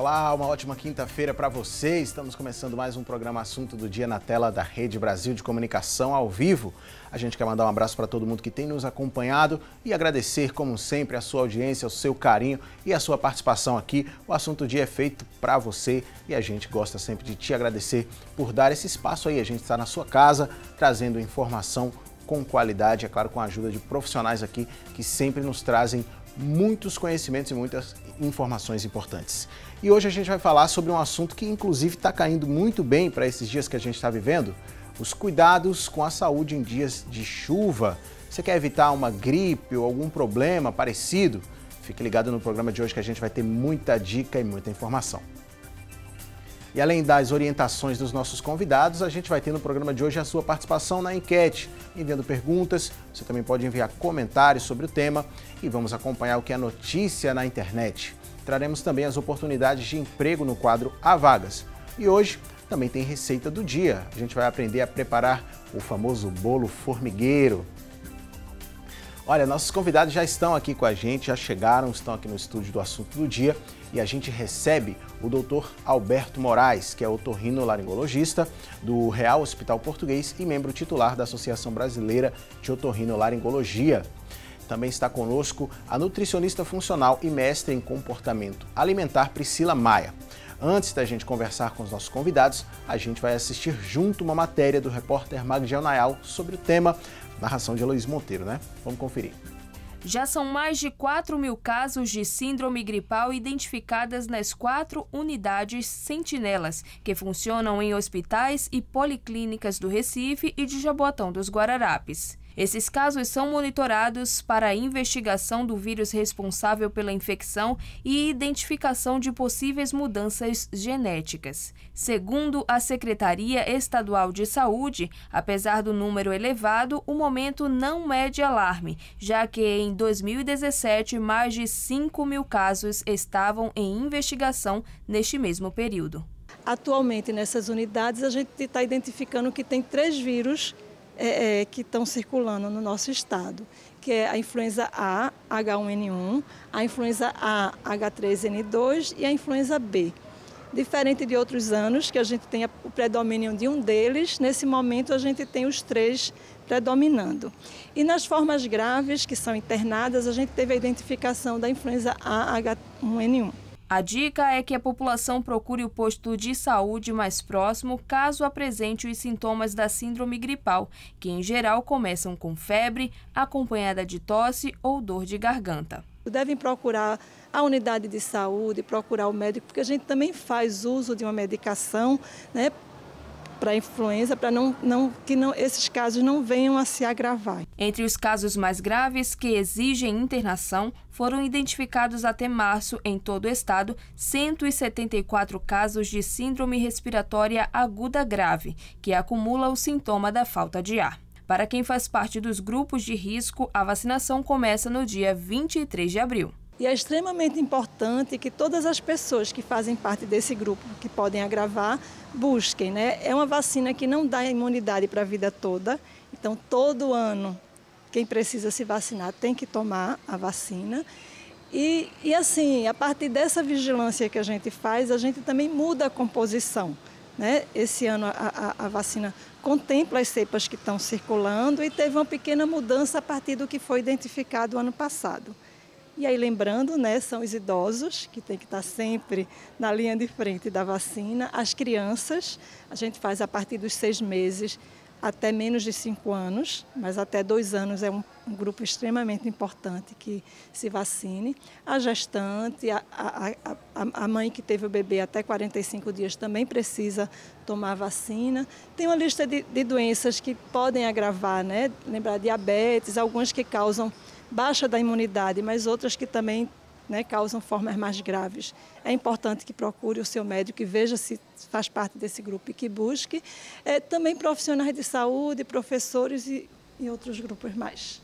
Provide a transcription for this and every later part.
Olá, uma ótima quinta-feira para você. Estamos começando mais um programa Assunto do Dia na tela da Rede Brasil de Comunicação ao vivo. A gente quer mandar um abraço para todo mundo que tem nos acompanhado e agradecer, como sempre, a sua audiência, o seu carinho e a sua participação aqui. O Assunto do Dia é feito para você e a gente gosta sempre de te agradecer por dar esse espaço aí. A gente está na sua casa, trazendo informação com qualidade, é claro, com a ajuda de profissionais aqui que sempre nos trazem muitos conhecimentos e muitas informações importantes. E hoje a gente vai falar sobre um assunto que inclusive está caindo muito bem para esses dias que a gente está vivendo, os cuidados com a saúde em dias de chuva. Você quer evitar uma gripe ou algum problema parecido? Fique ligado no programa de hoje que a gente vai ter muita dica e muita informação. E além das orientações dos nossos convidados, a gente vai ter no programa de hoje a sua participação na enquete, enviando perguntas. Você também pode enviar comentários sobre o tema e vamos acompanhar o que é notícia na internet. Traremos também as oportunidades de emprego no quadro Há Vagas. E hoje também tem receita do dia. A gente vai aprender a preparar o famoso bolo formigueiro. Olha, nossos convidados já estão aqui com a gente, já chegaram, estão aqui no estúdio do Assunto do Dia e a gente recebe o Dr. Alberto Moraes, que é otorrinolaringologista do Real Hospital Português e membro titular da Associação Brasileira de Otorrinolaringologia. Também está conosco a nutricionista funcional e mestre em comportamento alimentar Priscila Maia. Antes da gente conversar com os nossos convidados, a gente vai assistir junto uma matéria do repórter Magdiel Nayal sobre o tema, narração de Heloísa Monteiro, né? Vamos conferir. Já são mais de 4.000 casos de síndrome gripal identificadas nas 4 unidades sentinelas, que funcionam em hospitais e policlínicas do Recife e de Jaboatão dos Guararapes. Esses casos são monitorados para a investigação do vírus responsável pela infecção e identificação de possíveis mudanças genéticas. Segundo a Secretaria Estadual de Saúde, apesar do número elevado, o momento não é de alarme, já que em 2017 mais de 5.000 casos estavam em investigação neste mesmo período. Atualmente, nessas unidades, a gente está identificando que tem 3 vírus que estão circulando no nosso estado, que é a influenza A, H1N1, a influenza A, H3N2 e a influenza B. Diferente de outros anos, que a gente tem o predomínio de um deles, nesse momento a gente tem os 3 predominando. E nas formas graves, que são internadas, a gente teve a identificação da influenza A, H1N1. A dica é que a população procure o posto de saúde mais próximo caso apresente os sintomas da síndrome gripal, que em geral começam com febre, acompanhada de tosse ou dor de garganta. Devem procurar a unidade de saúde, procurar o médico, porque a gente também faz uso de uma medicação, né, para influenza, para que esses casos não venham a se agravar. Entre os casos mais graves que exigem internação, foram identificados até março, em todo o estado, 174 casos de síndrome respiratória aguda grave, que acumula o sintoma da falta de ar. Para quem faz parte dos grupos de risco, a vacinação começa no dia 23 de abril. E é extremamente importante que todas as pessoas que fazem parte desse grupo, que podem agravar, busquem, né? É uma vacina que não dá imunidade para a vida toda, então todo ano quem precisa se vacinar tem que tomar a vacina. E assim, a partir dessa vigilância que a gente faz, a gente também muda a composição, né? Esse ano a vacina contempla as cepas que estão circulando e teve uma pequena mudança a partir do que foi identificado ano passado. E aí, lembrando, né, são os idosos, que tem que estar sempre na linha de frente da vacina. As crianças, a gente faz a partir dos 6 meses até menos de 5 anos, mas até 2 anos é um grupo extremamente importante que se vacine. A gestante, a mãe que teve o bebê até 45 dias também precisa tomar vacina. Tem uma lista de doenças que podem agravar, né? Lembrar diabetes, algumas que causam baixa da imunidade, mas outras que também, né, causam formas mais graves. É importante que procure o seu médico e veja se faz parte desse grupo e que busque. Também profissionais de saúde, professores e outros grupos mais.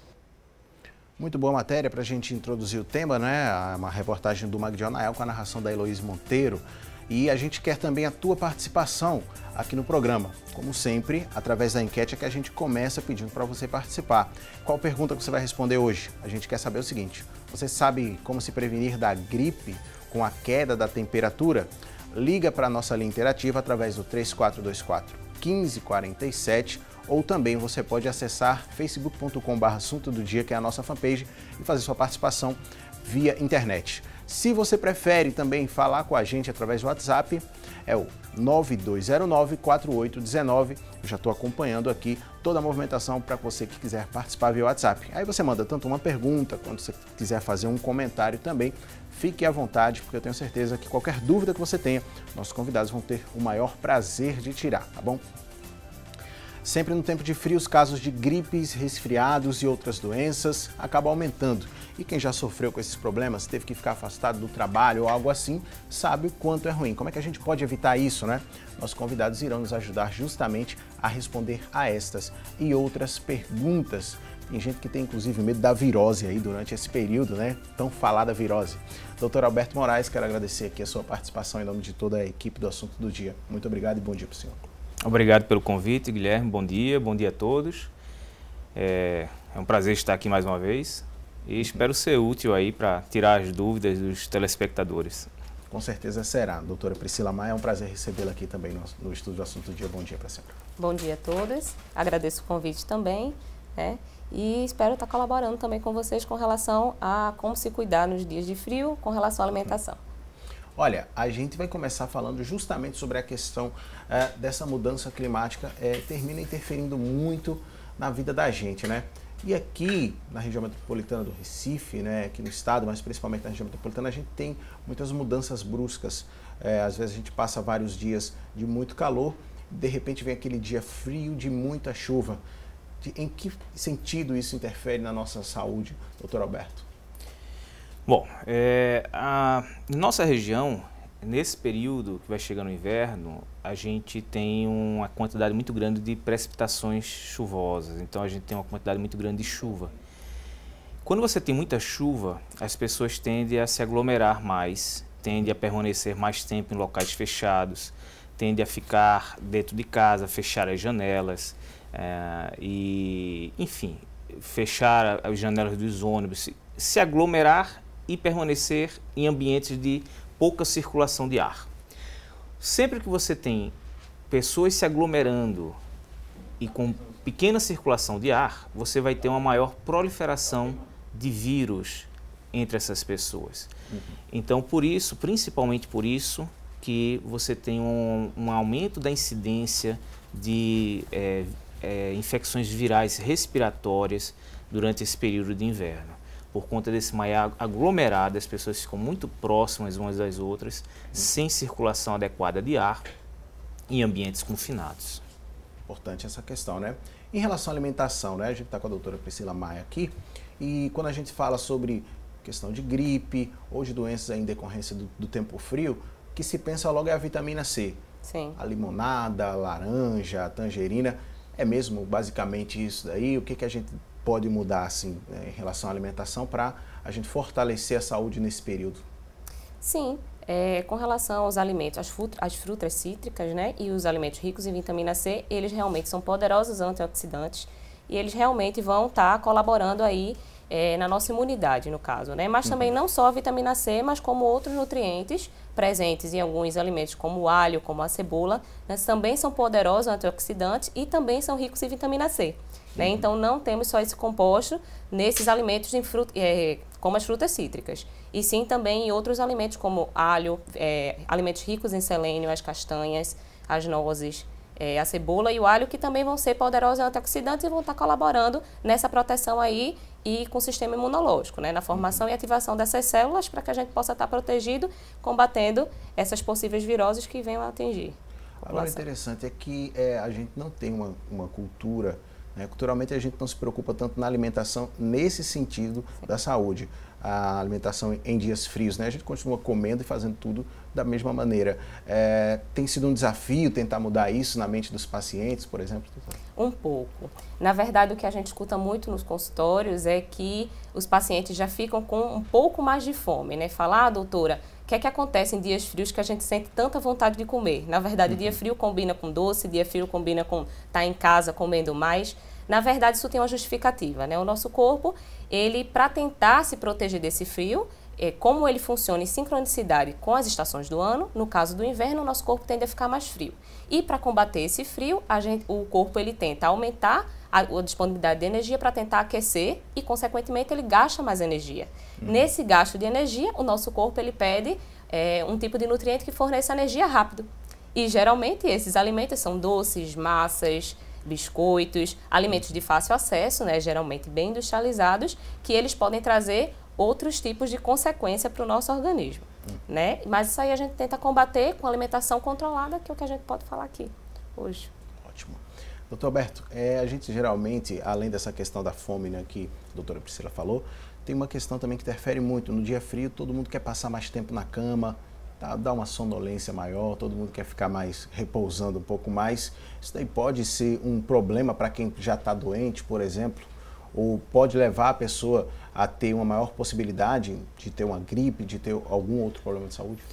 Muito boa matéria para a gente introduzir o tema, né? Uma reportagem do Magdiel Nayal com a narração da Heloísa Monteiro. E a gente quer também a tua participação aqui no programa. Como sempre, através da enquete é que a gente começa pedindo para você participar. Qual pergunta que você vai responder hoje? A gente quer saber o seguinte: você sabe como se prevenir da gripe com a queda da temperatura, liga para a nossa linha interativa através do 3424-1547 ou também você pode acessar facebook.com/assunto do dia, que é a nossa fanpage, e fazer sua participação via internet. Se você prefere também falar com a gente através do WhatsApp, é o 9209-4819. Eu já estou acompanhando aqui toda a movimentação para você que quiser participar via WhatsApp. Aí você manda tanto uma pergunta, quanto você quiser fazer um comentário também. Fique à vontade, porque eu tenho certeza que qualquer dúvida que você tenha, nossos convidados vão ter o maior prazer de tirar, tá bom? Sempre no tempo de frio, os casos de gripes, resfriados e outras doenças acabam aumentando. E quem já sofreu com esses problemas, teve que ficar afastado do trabalho ou algo assim, sabe o quanto é ruim. Como é que a gente pode evitar isso, né? Nossos convidados irão nos ajudar justamente a responder a estas e outras perguntas. Tem gente que tem inclusive medo da virose aí durante esse período, né? Tão falada virose. Doutor Alberto Moraes, quero agradecer aqui a sua participação em nome de toda a equipe do Assunto do Dia. Muito obrigado e bom dia para o senhor. Obrigado pelo convite, Guilherme. Bom dia a todos. É um prazer estar aqui mais uma vez e espero ser útil aí para tirar as dúvidas dos telespectadores. Com certeza será. Doutora Priscila Maia, é um prazer recebê-la aqui também no Estúdio do Assunto do Dia. Bom dia para a senhora. Bom dia a todos. Agradeço o convite também, né? E espero estar colaborando também com vocês com relação a como se cuidar nos dias de frio com relação à alimentação. Olha, a gente vai começar falando justamente sobre a questão dessa mudança climática, termina interferindo muito na vida da gente, né? E aqui na região metropolitana do Recife, né, aqui no estado, mas principalmente na região metropolitana, a gente tem muitas mudanças bruscas. Às vezes a gente passa vários dias de muito calor, de repente vem aquele dia frio de muita chuva. Em que sentido isso interfere na nossa saúde, doutor Alberto? Bom, na nossa região, nesse período que vai chegando o inverno, a gente tem uma quantidade muito grande de precipitações chuvosas, então a gente tem uma quantidade muito grande de chuva. Quando você tem muita chuva, as pessoas tendem a se aglomerar mais, tendem a permanecer mais tempo em locais fechados, tendem a ficar dentro de casa, fechar as janelas, e, enfim, fechar as janelas dos ônibus, se aglomerar e permanecer em ambientes de pouca circulação de ar. Sempre que você tem pessoas se aglomerando e com pequena circulação de ar, você vai ter uma maior proliferação de vírus entre essas pessoas. Então, por isso, principalmente por isso, que você tem um aumento da incidência de infecções virais respiratórias durante esse período de inverno. Por conta desse maior aglomerado, as pessoas ficam muito próximas umas das outras, sem circulação adequada de ar, em ambientes confinados. Importante essa questão, né? Em relação à alimentação, né? A gente está com a doutora Priscila Maia aqui, e quando a gente fala sobre questão de gripe ou de doenças em decorrência do tempo frio, o que se pensa logo é a vitamina C. Sim. A limonada, a laranja, a tangerina, é mesmo basicamente isso daí? O que a gente pode mudar assim, né, em relação à alimentação para a gente fortalecer a saúde nesse período? Sim, com relação aos alimentos, as frutas cítricas, né, e os alimentos ricos em vitamina C, eles realmente são poderosos antioxidantes e eles realmente vão estar colaborando aí na nossa imunidade, no caso, né? Mas também não só a vitamina C, mas como outros nutrientes presentes em alguns alimentos, como o alho, como a cebola, né, também são poderosos antioxidantes e também são ricos em vitamina C. Né? Então, não temos só esse composto nesses alimentos como as frutas cítricas, e sim também em outros alimentos como alho, alimentos ricos em selênio, as castanhas, as nozes, a cebola e o alho, que também vão ser poderosos antioxidantes e vão estar colaborando nessa proteção aí e com o sistema imunológico, né? Na formação e ativação dessas células para que a gente possa estar protegido, combatendo essas possíveis viroses que venham a atingir a população. Agora, interessante é que a gente não tem uma cultura, né? Culturalmente a gente não se preocupa tanto na alimentação nesse sentido da saúde. A alimentação em dias frios, né? A gente continua comendo e fazendo tudo da mesma maneira. Tem sido um desafio tentar mudar isso na mente dos pacientes, por exemplo? Um pouco. Na verdade, o que a gente escuta muito nos consultórios é que os pacientes já ficam com um pouco mais de fome, né? Falar, doutora, o que é que acontece em dias frios que a gente sente tanta vontade de comer? Na verdade, dia frio combina com doce, dia frio combina com estar em casa comendo mais. Na verdade, isso tem uma justificativa, né? O nosso corpo, ele, para tentar se proteger desse frio, como ele funciona em sincronicidade com as estações do ano, no caso do inverno, o nosso corpo tende a ficar mais frio. E para combater esse frio, o corpo ele tenta aumentar a disponibilidade de energia para tentar aquecer e, consequentemente, ele gasta mais energia. Nesse gasto de energia, o nosso corpo ele pede um tipo de nutriente que forneça energia rápido. E, geralmente, esses alimentos são doces, massas, biscoitos, alimentos de fácil acesso, né, geralmente bem industrializados, que eles podem trazer outros tipos de consequência para o nosso organismo, né? Mas isso aí a gente tenta combater com alimentação controlada, que é o que a gente pode falar aqui hoje. Ótimo. Doutor Alberto, a gente geralmente, além dessa questão da fome, né, que a doutora Priscila falou, tem uma questão também que interfere muito. No dia frio, todo mundo quer passar mais tempo na cama, dá uma sonolência maior, todo mundo quer ficar mais, repousando um pouco mais. Isso daí pode ser um problema para quem já está doente, por exemplo, ou pode levar a pessoa a ter uma maior possibilidade de ter uma gripe, de ter algum outro problema de saúde?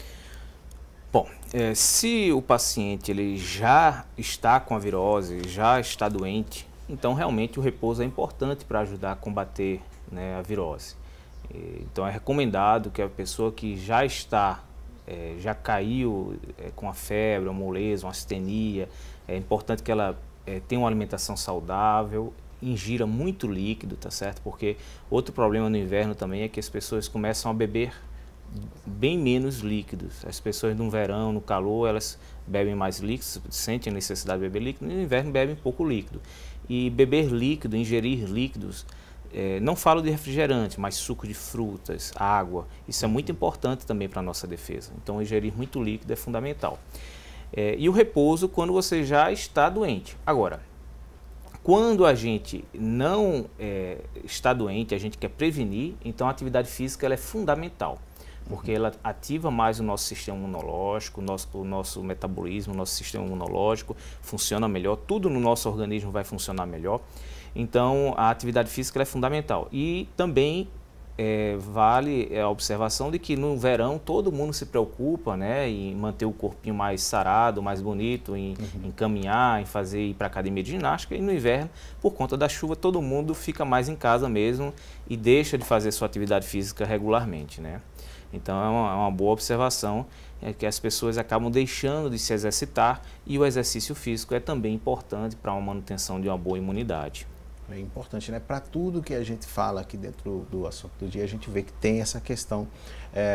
Bom, se o paciente ele já está com a virose, já está doente, então realmente o repouso é importante para ajudar a combater, né, a virose. Então é recomendado que a pessoa que já está, já caiu com a febre, uma moleza, uma astenia, é importante que ela tenha uma alimentação saudável, ingira muito líquido, tá certo? Porque outro problema no inverno também é que as pessoas começam a beber bem menos líquidos. As pessoas no verão, no calor, elas bebem mais líquidos, sentem a necessidade de beber líquido, no inverno bebem pouco líquido. E beber líquido, ingerir líquidos, não falo de refrigerante, mas suco de frutas, água, isso é muito importante também para a nossa defesa. Então, ingerir muito líquido é fundamental. E o repouso quando você já está doente. Agora, quando a gente não está doente, a gente quer prevenir, então a atividade física ela é fundamental, porque ela ativa mais o nosso sistema imunológico, o nosso metabolismo, o nosso sistema imunológico funciona melhor, tudo no nosso organismo vai funcionar melhor. Então a atividade física ela é fundamental. E também vale a observação de que no verão todo mundo se preocupa, né, em manter o corpinho mais sarado, mais bonito, em caminhar, em ir para a academia de ginástica, e no inverno, por conta da chuva, todo mundo fica mais em casa mesmo e deixa de fazer sua atividade física regularmente, né? Então é uma boa observação que as pessoas acabam deixando de se exercitar, e o exercício físico é também importante para a manutenção de uma boa imunidade. É importante, né? Para tudo que a gente fala aqui dentro do assunto do dia, a gente vê que tem essa questão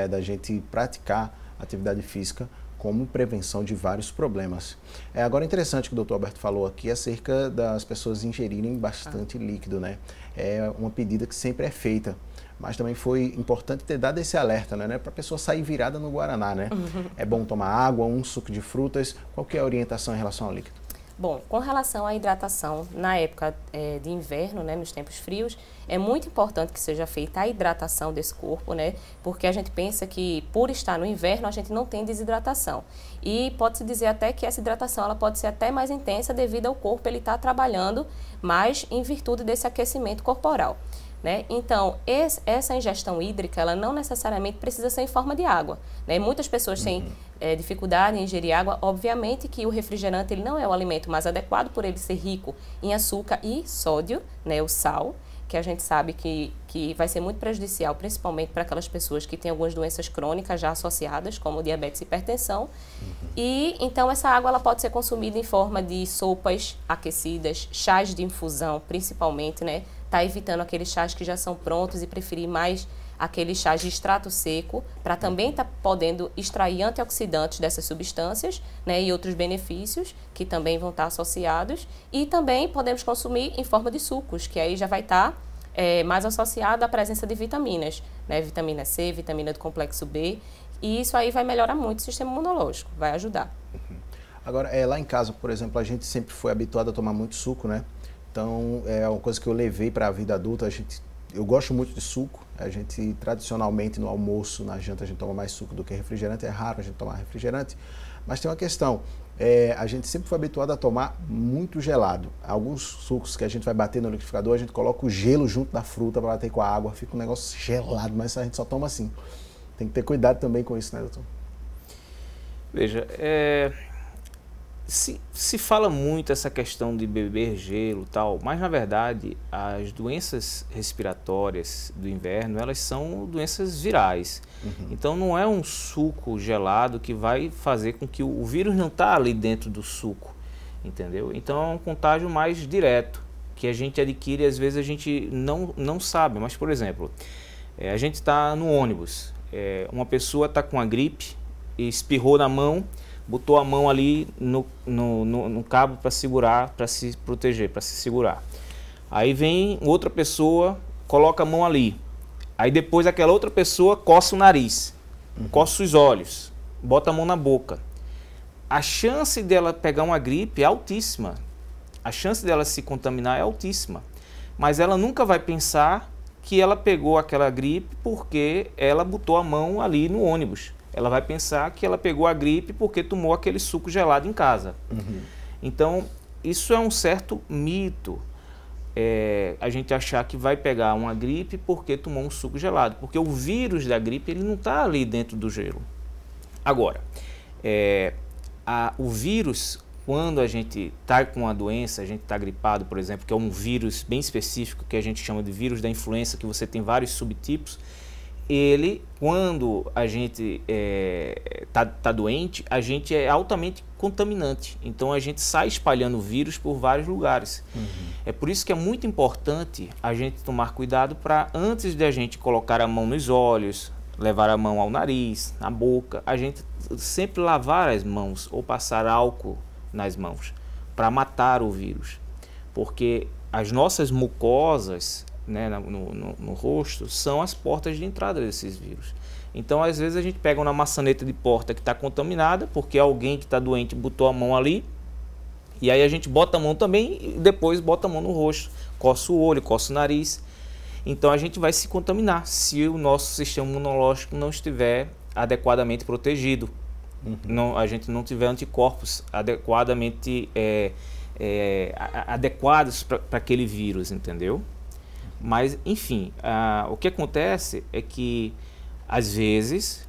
da gente praticar atividade física como prevenção de vários problemas. Agora, interessante que o doutor Alberto falou aqui acerca das pessoas ingerirem bastante líquido, né? É uma pedida que sempre é feita, mas também foi importante ter dado esse alerta, né? Para a pessoa sair virada no guaraná, né? É bom tomar água, um suco de frutas. Qual que é a orientação em relação ao líquido? Bom, com relação à hidratação, na época de inverno, né, nos tempos frios, é muito importante que seja feita a hidratação desse corpo, né, porque a gente pensa que por estar no inverno a gente não tem desidratação. E pode-se dizer até que essa hidratação ela pode ser até mais intensa devido ao corpo ele estar trabalhando mais em virtude desse aquecimento corporal. Né? Então, essa ingestão hídrica, ela não necessariamente precisa ser em forma de água. Né? Muitas pessoas têm dificuldade em ingerir água. Obviamente que o refrigerante ele não é o alimento mais adequado por ele ser rico em açúcar e sódio, né? O sal, que a gente sabe que vai ser muito prejudicial, principalmente para aquelas pessoas que têm algumas doenças crônicas já associadas, como diabetes e hipertensão. E então essa água ela pode ser consumida em forma de sopas aquecidas, chás de infusão, principalmente, né? Tá evitando aqueles chás que já são prontos e preferir mais aqueles chás de extrato seco, para também estar podendo extrair antioxidantes dessas substâncias, né, e outros benefícios que também vão estar associados. E também podemos consumir em forma de sucos, que aí já vai estar mais associado à presença de vitaminas, né, vitamina C, vitamina do complexo B, e isso aí vai melhorar muito o sistema imunológico, vai ajudar. Agora, lá em casa, por exemplo, a gente sempre foi habituado a tomar muito suco, né? Então, é uma coisa que eu levei para a vida adulta. Eu gosto muito de suco. A gente, tradicionalmente, no almoço, na janta, a gente toma mais suco do que refrigerante. É raro a gente tomar refrigerante. Mas tem uma questão. A gente sempre foi habituado a tomar muito gelado. Alguns sucos que a gente vai bater no liquidificador, a gente coloca o gelo junto da fruta para bater com a água. Fica um negócio gelado, mas a gente só toma assim. Tem que ter cuidado também com isso, né, doutor? Veja, Se fala muito essa questão de beber gelo e tal, mas na verdade as doenças respiratórias do inverno, elas são doenças virais. Então não é um suco gelado que vai fazer com que o vírus não está ali dentro do suco, entendeu? Então é um contágio mais direto, que a gente adquire e às vezes a gente não sabe. Mas, por exemplo, a gente está no ônibus, uma pessoa está com a gripe, espirrou na mão, botou a mão ali no cabo para segurar, para se proteger, para se segurar. Aí vem outra pessoa, coloca a mão ali. Aí depois aquela outra pessoa coça o nariz, coça os olhos, bota a mão na boca. A chance dela pegar uma gripe é altíssima. A chance dela se contaminar é altíssima. Mas ela nunca vai pensar que ela pegou aquela gripe porque ela botou a mão ali no ônibus. Ela vai pensar que ela pegou a gripe porque tomou aquele suco gelado em casa. Então, isso é um certo mito. A gente achar que vai pegar uma gripe porque tomou um suco gelado. Porque o vírus da gripe ele não está ali dentro do gelo. Agora, o vírus, quando a gente está com uma doença, a gente está gripado, por exemplo, que é um vírus bem específico, que a gente chama de vírus da influenza, que você tem vários subtipos, ele, quando a gente tá doente, a gente é altamente contaminante. Então a gente sai espalhando o vírus por vários lugares. É por isso que é muito importante a gente tomar cuidado para, antes de a gente colocar a mão nos olhos, levar a mão ao nariz, na boca, a gente sempre lavar as mãos ou passar álcool nas mãos para matar o vírus. Porque as nossas mucosas, né, no rosto, são as portas de entrada desses vírus. Então, às vezes, a gente pega uma maçaneta de porta que está contaminada, porque alguém que está doente botou a mão ali, e aí a gente bota a mão também e depois bota a mão no rosto, coça o olho, coça o nariz. Então, a gente vai se contaminar se o nosso sistema imunológico não estiver adequadamente protegido. A gente não tiver anticorpos adequadamente adequados para aquele vírus, entendeu? Mas, enfim, o que acontece é que, às vezes,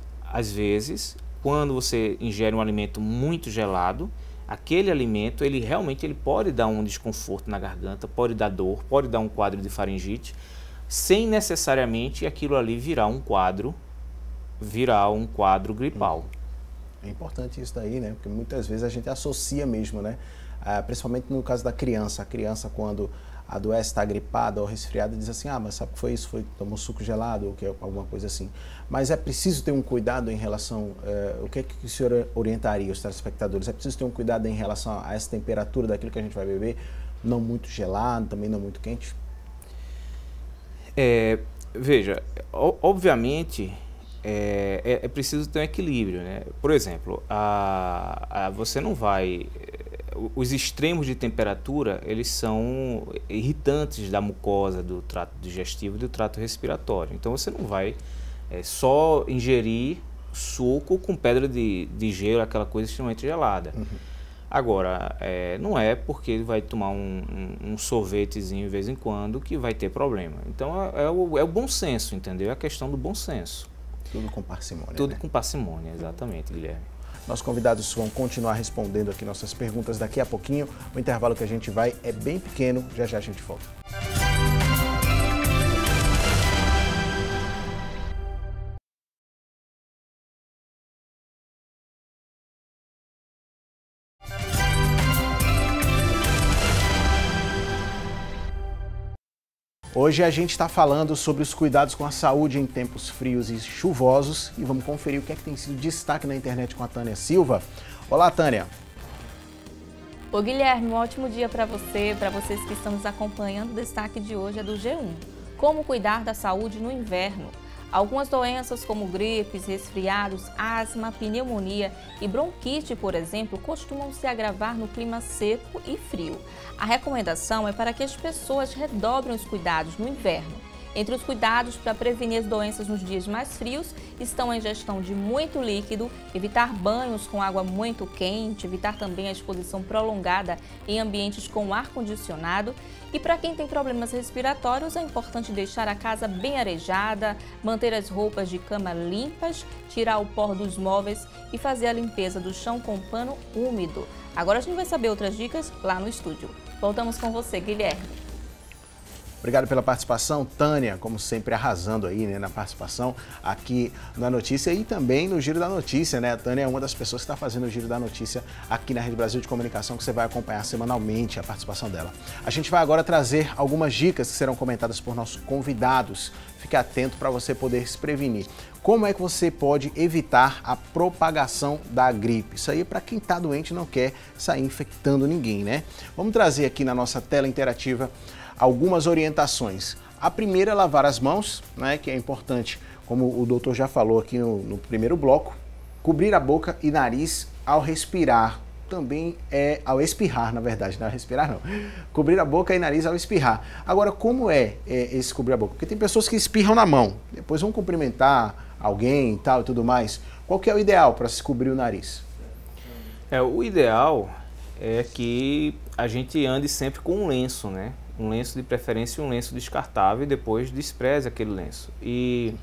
quando você ingere um alimento muito gelado, aquele alimento, ele realmente pode dar um desconforto na garganta, pode dar dor, pode dar um quadro de faringite, sem necessariamente aquilo ali virar um quadro gripal. É importante isso daí, né? Porque muitas vezes a gente associa mesmo, né? Principalmente no caso da criança. A criança, quando adoece, está gripada ou resfriada, diz assim, mas sabe o que foi isso? Tomou suco gelado ou alguma coisa assim. Mas é preciso ter um cuidado em relação, o que o senhor orientaria os telespectadores? É preciso ter um cuidado em relação a essa temperatura daquilo que a gente vai beber, não muito gelado, também não muito quente? Veja, obviamente é preciso ter um equilíbrio, né? Por exemplo, você não vai... Os extremos de temperatura, eles são irritantes da mucosa do trato digestivo e do trato respiratório. Então você não vai só ingerir suco com pedra de gelo, aquela coisa extremamente gelada. Agora, não é porque vai tomar um sorvetezinho de vez em quando que vai ter problema. Então é o bom senso, entendeu? É a questão do bom senso. Tudo com parcimônia. Tudo, né? Com parcimônia, exatamente, Guilherme. Nossos convidados vão continuar respondendo aqui nossas perguntas daqui a pouquinho. O intervalo que a gente vai é bem pequeno, já já a gente volta. Hoje a gente está falando sobre os cuidados com a saúde em tempos frios e chuvosos e vamos conferir o que é que tem sido destaque na internet com a Tânia Silva. Olá, Tânia. Ô Guilherme, um ótimo dia para vocês que estão nos acompanhando. O destaque de hoje é do G1. Como cuidar da saúde no inverno? Algumas doenças como gripes, resfriados, asma, pneumonia e bronquite, por exemplo, costumam se agravar no clima seco e frio. A recomendação é para que as pessoas redobrem os cuidados no inverno. Entre os cuidados para prevenir as doenças nos dias mais frios estão a ingestão de muito líquido, evitar banhos com água muito quente, evitar também a exposição prolongada em ambientes com ar-condicionado. E para quem tem problemas respiratórios, é importante deixar a casa bem arejada, manter as roupas de cama limpas, tirar o pó dos móveis e fazer a limpeza do chão com pano úmido. Agora a gente vai saber outras dicas lá no estúdio. Voltamos com você, Guilherme. Obrigado pela participação, Tânia, como sempre arrasando aí, né, na participação aqui na notícia e também no Giro da Notícia, né? A Tânia é uma das pessoas que está fazendo o Giro da Notícia aqui na Rede Brasil de Comunicação, que você vai acompanhar semanalmente a participação dela. A gente vai agora trazer algumas dicas que serão comentadas por nossos convidados. Fique atento para você poder se prevenir. Como é que você pode evitar a propagação da gripe? Isso aí é para quem está doente e não quer sair infectando ninguém, né? Vamos trazer aqui na nossa tela interativa algumas orientações. A primeira é lavar as mãos, né, que é importante, como o doutor já falou aqui no primeiro bloco, cobrir a boca e nariz ao respirar. Também é ao espirrar, na verdade, não é respirar não. Cobrir a boca e nariz ao espirrar. Agora, como é esse cobrir a boca? Porque tem pessoas que espirram na mão, depois vão cumprimentar alguém e tal e tudo mais. Qual que é o ideal para se cobrir o nariz? O ideal é que a gente ande sempre com um lenço, né? Um lenço de preferência, um lenço descartável, e depois despreze aquele lenço. E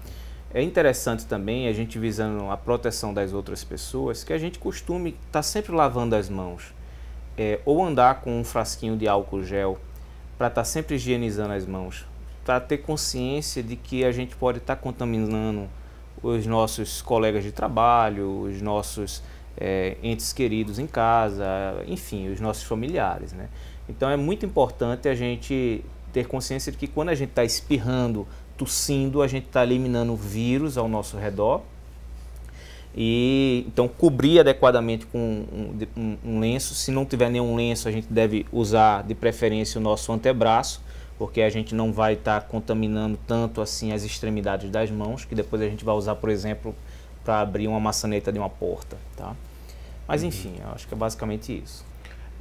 é interessante também, a gente visando a proteção das outras pessoas, que a gente costume estar sempre lavando as mãos, ou andar com um frasquinho de álcool gel, para estar sempre higienizando as mãos, para ter consciência de que a gente pode estar contaminando os nossos colegas de trabalho, os nossos entes queridos em casa, enfim, os nossos familiares, né? Então é muito importante a gente ter consciência de que quando a gente está espirrando, tossindo, a gente está eliminando vírus ao nosso redor. E então cobrir adequadamente com um lenço. Se não tiver nenhum lenço, a gente deve usar de preferência o nosso antebraço, porque a gente não vai estar contaminando tanto assim as extremidades das mãos, que depois a gente vai usar, por exemplo, para abrir uma maçaneta de uma porta, tá? Mas enfim, eu acho que é basicamente isso.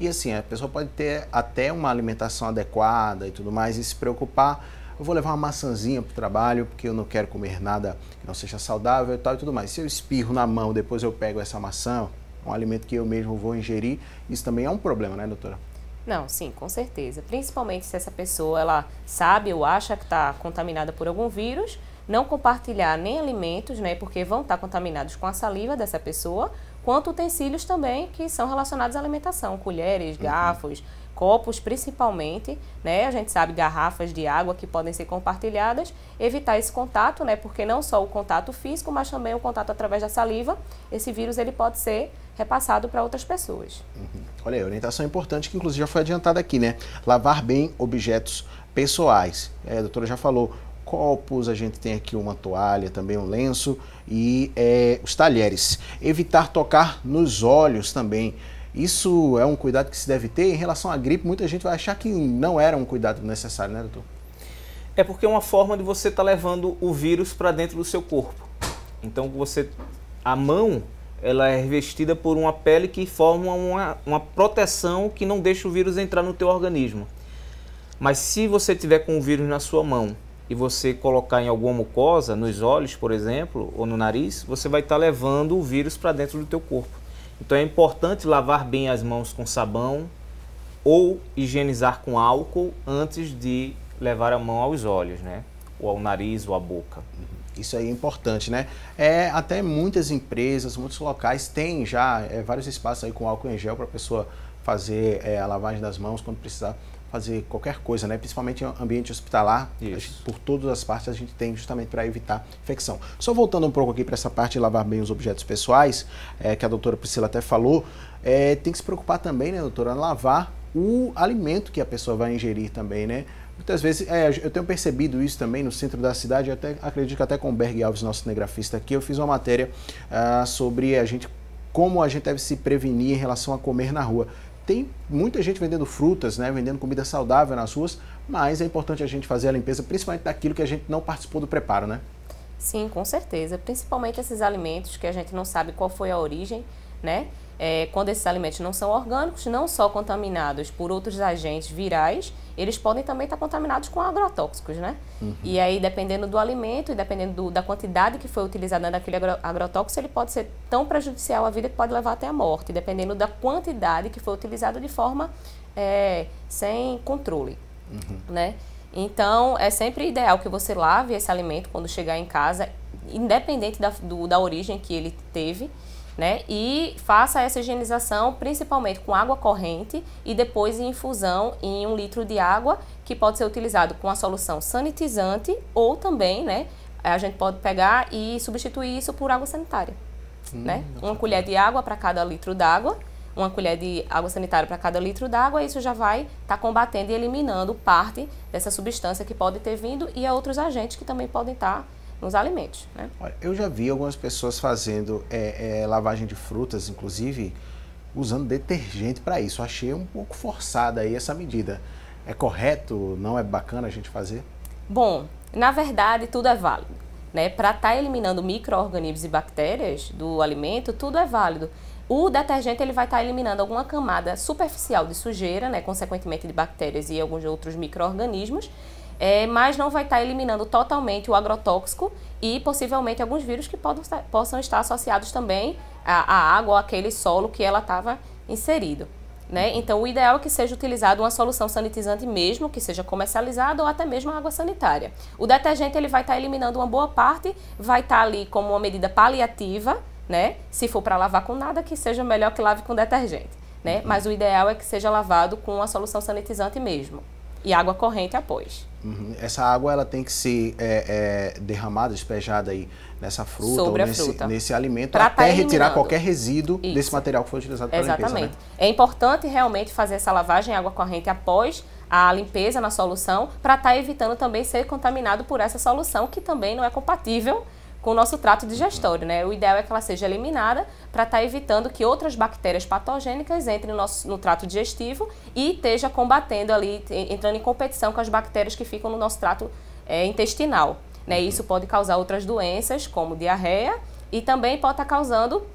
E assim, a pessoa pode ter até uma alimentação adequada e tudo mais e se preocupar, eu vou levar uma maçãzinha para o trabalho porque eu não quero comer nada que não seja saudável e tal e tudo mais. Se eu espirro na mão, depois eu pego essa maçã, um alimento que eu mesmo vou ingerir, isso também é um problema, né, doutora? Não, sim, com certeza. Principalmente se essa pessoa ela sabe ou acha que está contaminada por algum vírus, não compartilhar nem alimentos, né, porque vão estar contaminados com a saliva dessa pessoa, quanto utensílios também que são relacionados à alimentação, colheres, garfos, copos principalmente, né? A gente sabe garrafas de água que podem ser compartilhadas, evitar esse contato, né? Porque não só o contato físico, mas também o contato através da saliva, esse vírus ele pode ser repassado para outras pessoas. Olha aí, orientação importante que inclusive já foi adiantada aqui, né? Lavar bem objetos pessoais. A doutora já falou, copos, a gente tem aqui uma toalha, também um lenço e os talheres. Evitar tocar nos olhos também. Isso é um cuidado que se deve ter. Em relação à gripe, muita gente vai achar que não era um cuidado necessário, né, doutor? É porque é uma forma de você estar levando o vírus para dentro do seu corpo. Então a mão, ela é revestida por uma pele que forma uma proteção que não deixa o vírus entrar no teu organismo. Mas se você tiver com o vírus na sua mão e você colocar em alguma mucosa, nos olhos, por exemplo, ou no nariz, você vai estar levando o vírus para dentro do teu corpo. Então é importante lavar bem as mãos com sabão ou higienizar com álcool antes de levar a mão aos olhos, né? Ou ao nariz ou à boca. Isso aí é importante, né? Até muitas empresas, muitos locais têm já vários espaços aí com álcool em gel para a pessoa fazer a lavagem das mãos quando precisar fazer qualquer coisa, né? Principalmente em ambiente hospitalar, por todas as partes a gente tem justamente para evitar infecção. Só voltando um pouco aqui para essa parte de lavar bem os objetos pessoais, que a doutora Priscila até falou, tem que se preocupar também, né, doutora, lavar o alimento que a pessoa vai ingerir também, né? Muitas vezes, eu tenho percebido isso também no centro da cidade, eu até acredito que até com o Berg Alves, nosso cinegrafista aqui, eu fiz uma matéria sobre como a gente deve se prevenir em relação a comer na rua. Tem muita gente vendendo frutas, né, vendendo comida saudável nas ruas, mas é importante a gente fazer a limpeza, principalmente daquilo que a gente não participou do preparo, né? Sim, com certeza. Principalmente esses alimentos que a gente não sabe qual foi a origem, né? Quando esses alimentos não são orgânicos, não só contaminados por outros agentes virais, eles podem também estar contaminados com agrotóxicos, né? E aí, dependendo do alimento e dependendo da quantidade que foi utilizada naquele agrotóxico, ele pode ser tão prejudicial à vida que pode levar até a morte, dependendo da quantidade que foi utilizada de forma sem controle, né? Então, é sempre ideal que você lave esse alimento quando chegar em casa, independente da origem que ele teve. né? E faça essa higienização principalmente com água corrente e depois em infusão em 1 litro de água, que pode ser utilizado com a solução sanitizante ou também, né, a gente pode pegar e substituir isso por água sanitária, né? 1 colher de água para cada litro d'água, 1 colher de água sanitária para cada litro d'água, isso já vai estar combatendo e eliminando parte dessa substância que pode ter vindo e outros agentes que também podem estar nos alimentos, né? Olha, eu já vi algumas pessoas fazendo lavagem de frutas, inclusive usando detergente para isso. Eu achei um pouco forçada aí essa medida. É correto? Não é bacana a gente fazer? Bom, na verdade tudo é válido, né? Para estar eliminando micro-organismos e bactérias do alimento, tudo é válido. O detergente ele vai estar eliminando alguma camada superficial de sujeira, né? Consequentemente de bactérias e alguns outros micro-organismos, mas não vai estar eliminando totalmente o agrotóxico e possivelmente alguns vírus que possam estar associados também à água ou àquele solo que ela estava inserido, né? Então o ideal é que seja utilizado uma solução sanitizante mesmo, que seja comercializada ou até mesmo água sanitária. O detergente ele vai estar eliminando uma boa parte, vai estar ali como uma medida paliativa, né? Se for para lavar com nada, que seja melhor que lave com detergente, né? Mas o ideal é que seja lavado com a solução sanitizante mesmo. E água corrente após. Essa água ela tem que ser derramada, despejada aí nessa fruta sobre ou nesse alimento pra até retirar qualquer resíduo Isso. desse material que foi utilizado para a limpeza. Exatamente. É importante realmente fazer essa lavagem em água corrente após a limpeza na solução, para estar evitando também ser contaminado por essa solução, que também não é compatível com o nosso trato digestório, né? O ideal é que ela seja eliminada para estar evitando que outras bactérias patogênicas entrem no trato digestivo e esteja combatendo ali, entrando em competição com as bactérias que ficam no nosso trato intestinal, né? Isso pode causar outras doenças, como diarreia, e também pode estar causando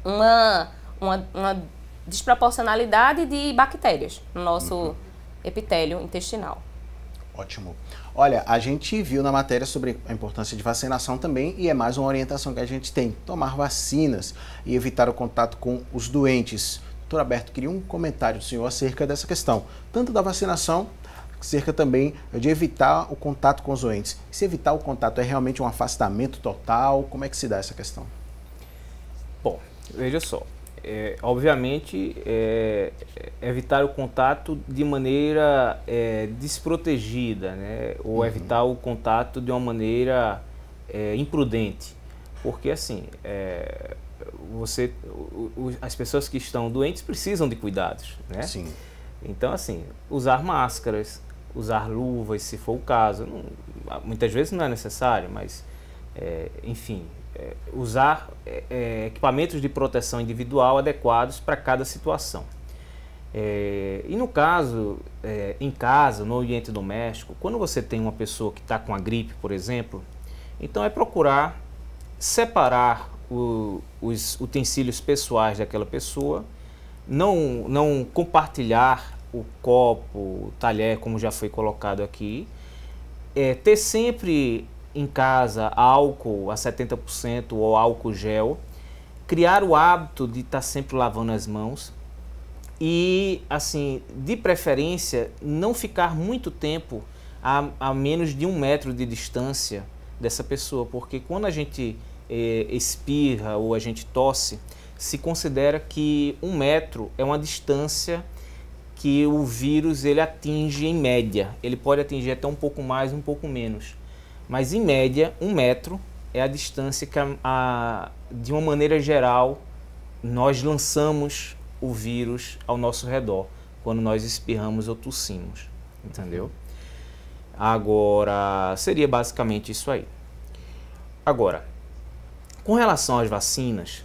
uma desproporcionalidade de bactérias no nosso epitélio intestinal. Ótimo. Olha, a gente viu na matéria sobre a importância de vacinação também e é mais uma orientação que a gente tem, tomar vacinas e evitar o contato com os doentes. Doutor Alberto, queria um comentário do senhor acerca dessa questão, tanto da vacinação, acerca também de evitar o contato com os doentes. Se evitar o contato é realmente um afastamento total? Como é que se dá essa questão? Bom, veja só. Obviamente, evitar o contato de maneira desprotegida, né? Ou evitar o contato de uma maneira imprudente. Porque, assim, as pessoas que estão doentes precisam de cuidados, né? Sim. Então, assim, usar máscaras, usar luvas, se for o caso. Muitas vezes não é necessário, mas, enfim... usar equipamentos de proteção individual adequados para cada situação. E no caso, em casa, no ambiente doméstico, quando você tem uma pessoa que está com a gripe, por exemplo, então é procurar separar os utensílios pessoais daquela pessoa, não compartilhar o copo, o talher, como já foi colocado aqui, ter sempre em casa álcool a 70% ou álcool gel, criar o hábito de estar sempre lavando as mãos e, assim, de preferência, não ficar muito tempo a menos de 1 metro de distância dessa pessoa, porque quando a gente espirra ou a gente tosse, se considera que 1 metro é uma distância que o vírus ele atinge em média. Ele pode atingir até um pouco mais, um pouco menos. Mas, em média, 1 metro é a distância que, de uma maneira geral, nós lançamos o vírus ao nosso redor, quando nós espirramos ou tossimos, entendeu? Agora, seria basicamente isso aí. Agora, com relação às vacinas,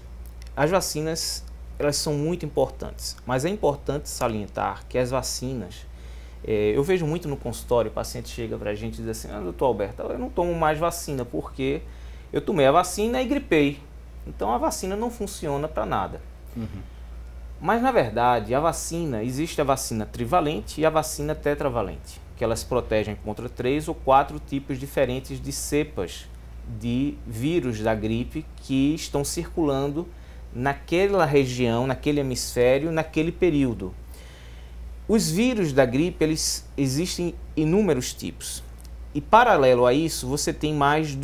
elas são muito importantes, mas é importante salientar que as vacinas... eu vejo muito no consultório, o paciente chega para a gente e diz assim: doutor Alberto, eu não tomo mais vacina porque eu tomei a vacina e gripei. Então a vacina não funciona para nada. Mas na verdade existe a vacina trivalente e a vacina tetravalente, que elas protegem contra 3 ou 4 tipos diferentes de cepas de vírus da gripe que estão circulando naquela região, naquele hemisfério, naquele período. Os vírus da gripe, eles existem inúmeros tipos. E paralelo a isso, você tem mais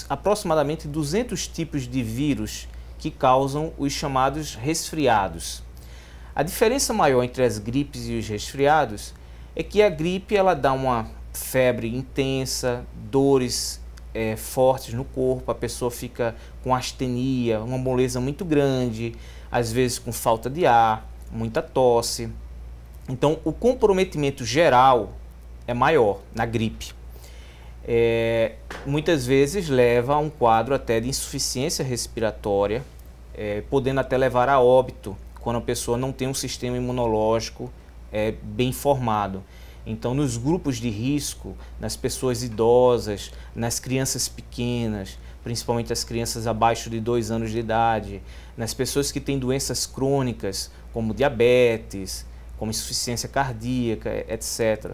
aproximadamente 200 tipos de vírus que causam os chamados resfriados. A diferença maior entre as gripes e os resfriados é que a gripe ela dá uma febre intensa, dores fortes no corpo, a pessoa fica com astenia, uma moleza muito grande, às vezes com falta de ar, muita tosse. Então, o comprometimento geral é maior na gripe. Muitas vezes leva a um quadro até de insuficiência respiratória, podendo até levar a óbito, quando a pessoa não tem um sistema imunológico bem formado. Então, nos grupos de risco, nas pessoas idosas, nas crianças pequenas, principalmente as crianças abaixo de 2 anos de idade, nas pessoas que têm doenças crônicas, como diabetes, como insuficiência cardíaca, etc.,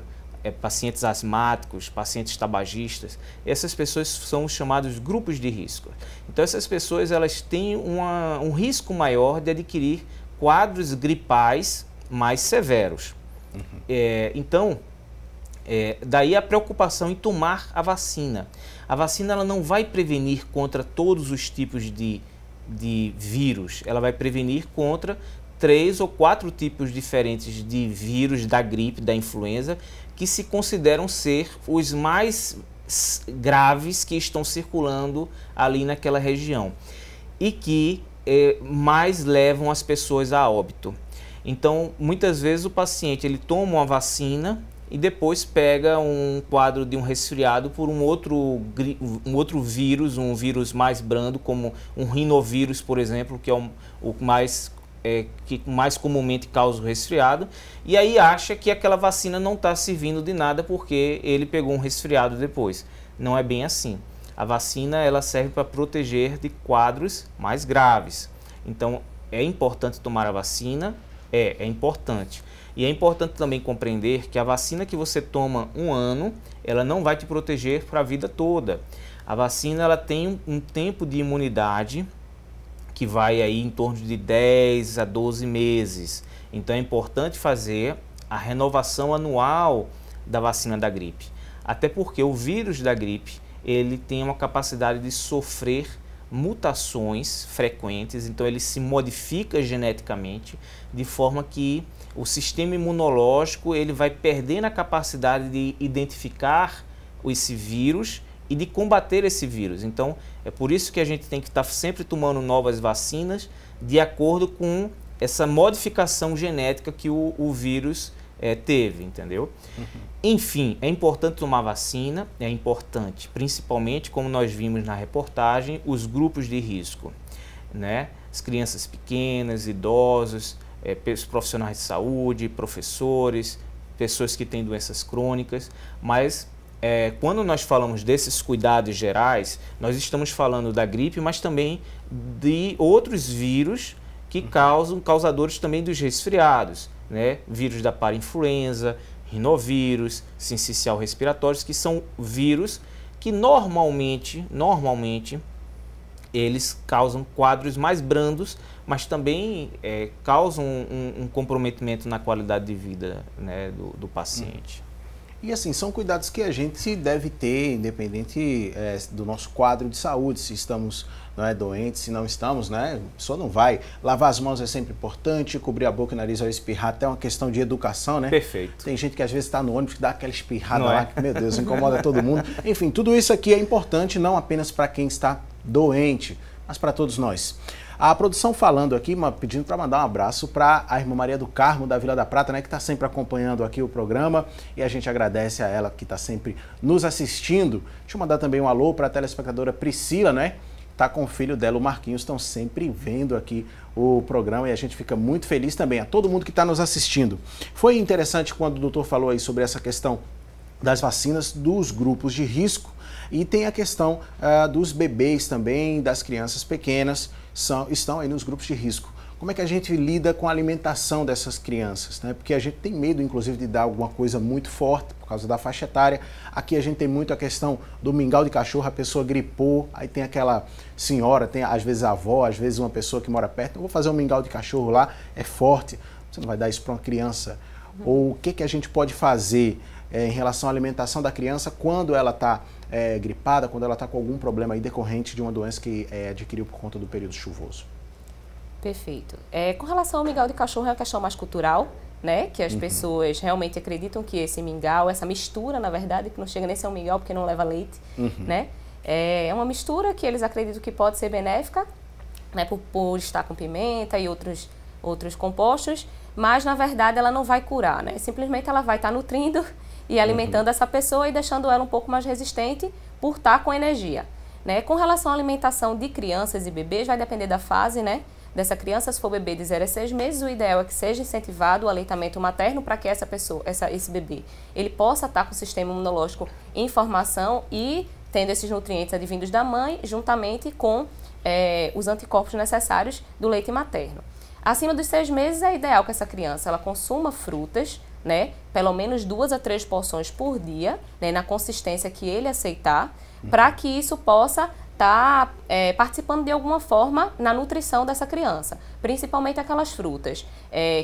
pacientes asmáticos, pacientes tabagistas, essas pessoas são os chamados grupos de risco. Então, essas pessoas elas têm um risco maior de adquirir quadros gripais mais severos. Então, daí a preocupação em tomar a vacina. A vacina ela não vai prevenir contra todos os tipos de vírus, ela vai prevenir contra 3 ou 4 tipos diferentes de vírus da gripe, da influenza, que se consideram ser os mais graves que estão circulando ali naquela região e que mais levam as pessoas a óbito. Então, muitas vezes o paciente ele toma uma vacina e depois pega um quadro de um resfriado por um outro vírus, um vírus mais brando, como um rinovírus, por exemplo, que é que mais comumente causa o resfriado, e aí acha que aquela vacina não está servindo de nada porque ele pegou um resfriado depois. Não é bem assim. A vacina ela serve para proteger de quadros mais graves. Então, é importante tomar a vacina? É importante. E é importante também compreender que a vacina que você toma 1 ano, ela não vai te proteger para a vida toda. A vacina ela tem um tempo de imunidade que vai aí em torno de 10 a 12 meses. Então é importante fazer a renovação anual da vacina da gripe. Até porque o vírus da gripe, ele tem uma capacidade de sofrer mutações frequentes, então ele se modifica geneticamente de forma que o sistema imunológico ele vai perdendo a capacidade de identificar esse vírus e de combater esse vírus. Então é por isso que a gente tem que estar sempre tomando novas vacinas de acordo com essa modificação genética que o vírus teve, entendeu? Enfim, é importante tomar vacina, é importante, principalmente, como nós vimos na reportagem, os grupos de risco, né? As crianças pequenas, idosos, profissionais de saúde, professores, pessoas que têm doenças crônicas, mas quando nós falamos desses cuidados gerais, nós estamos falando da gripe, mas também de outros vírus que causadores também dos resfriados, né? Vírus da parainfluenza, rinovírus, sincicial respiratórios, que são vírus que normalmente eles causam quadros mais brandos, mas também causam um comprometimento na qualidade de vida, né, do paciente. E assim, são cuidados que a gente deve ter, independente do nosso quadro de saúde, se estamos doentes, se não estamos, né? A pessoa não vai. Lavar as mãos é sempre importante, cobrir a boca e o nariz ao espirrar, até uma questão de educação, né? Perfeito. Tem gente que às vezes está no ônibus que dá aquela espirrada lá, que, meu Deus, incomoda todo mundo. Enfim, tudo isso aqui é importante, não apenas para quem está doente, mas para todos nós. A produção falando aqui, pedindo para mandar um abraço para a irmã Maria do Carmo, da Vila da Prata, né, que está sempre acompanhando aqui o programa, e a gente agradece a ela que está sempre nos assistindo. Deixa eu mandar também um alô para a telespectadora Priscila, né? Está com o filho dela, o Marquinhos, estão sempre vendo aqui o programa e a gente fica muito feliz também, a todo mundo que está nos assistindo. Foi interessante quando o doutor falou aí sobre essa questão das vacinas dos grupos de risco, e tem a questão dos bebês também, das crianças pequenas, estão aí nos grupos de risco. Como é que a gente lida com a alimentação dessas crianças, né? Porque a gente tem medo, inclusive, de dar alguma coisa muito forte por causa da faixa etária. Aqui a gente tem muito a questão do mingau de cachorro, a pessoa gripou, aí tem aquela senhora, tem às vezes a avó, às vezes uma pessoa que mora perto, eu vou fazer um mingau de cachorro lá, é forte, você não vai dar isso para uma criança. Ou o que a gente pode fazer em relação à alimentação da criança quando ela está gripada, quando ela está com algum problema aí decorrente de uma doença que adquiriu por conta do período chuvoso? Perfeito. Com relação ao mingau de cachorro, é uma questão mais cultural, né? Que as pessoas realmente acreditam que esse mingau, essa mistura, na verdade, que não chega nem a ser um mingau porque não leva leite, né? É uma mistura que eles acreditam que pode ser benéfica, né? Por estar com pimenta e outros compostos, mas na verdade ela não vai curar, né? Simplesmente ela vai estar nutrindo e alimentando essa pessoa e deixando ela um pouco mais resistente por estar com energia, né? Com relação à alimentação de crianças e bebês, vai depender da fase, né? Dessa criança, se for bebê de 0 a 6 meses, o ideal é que seja incentivado o aleitamento materno para que esse bebê, ele possa estar com o sistema imunológico em formação e tendo esses nutrientes advindos da mãe, juntamente com os anticorpos necessários do leite materno. Acima dos 6 meses, é ideal que essa criança ela consuma frutas, né? Pelo menos 2 a 3 porções por dia, né? Na consistência que ele aceitar, para que isso possa está participando de alguma forma na nutrição dessa criança, principalmente aquelas frutas,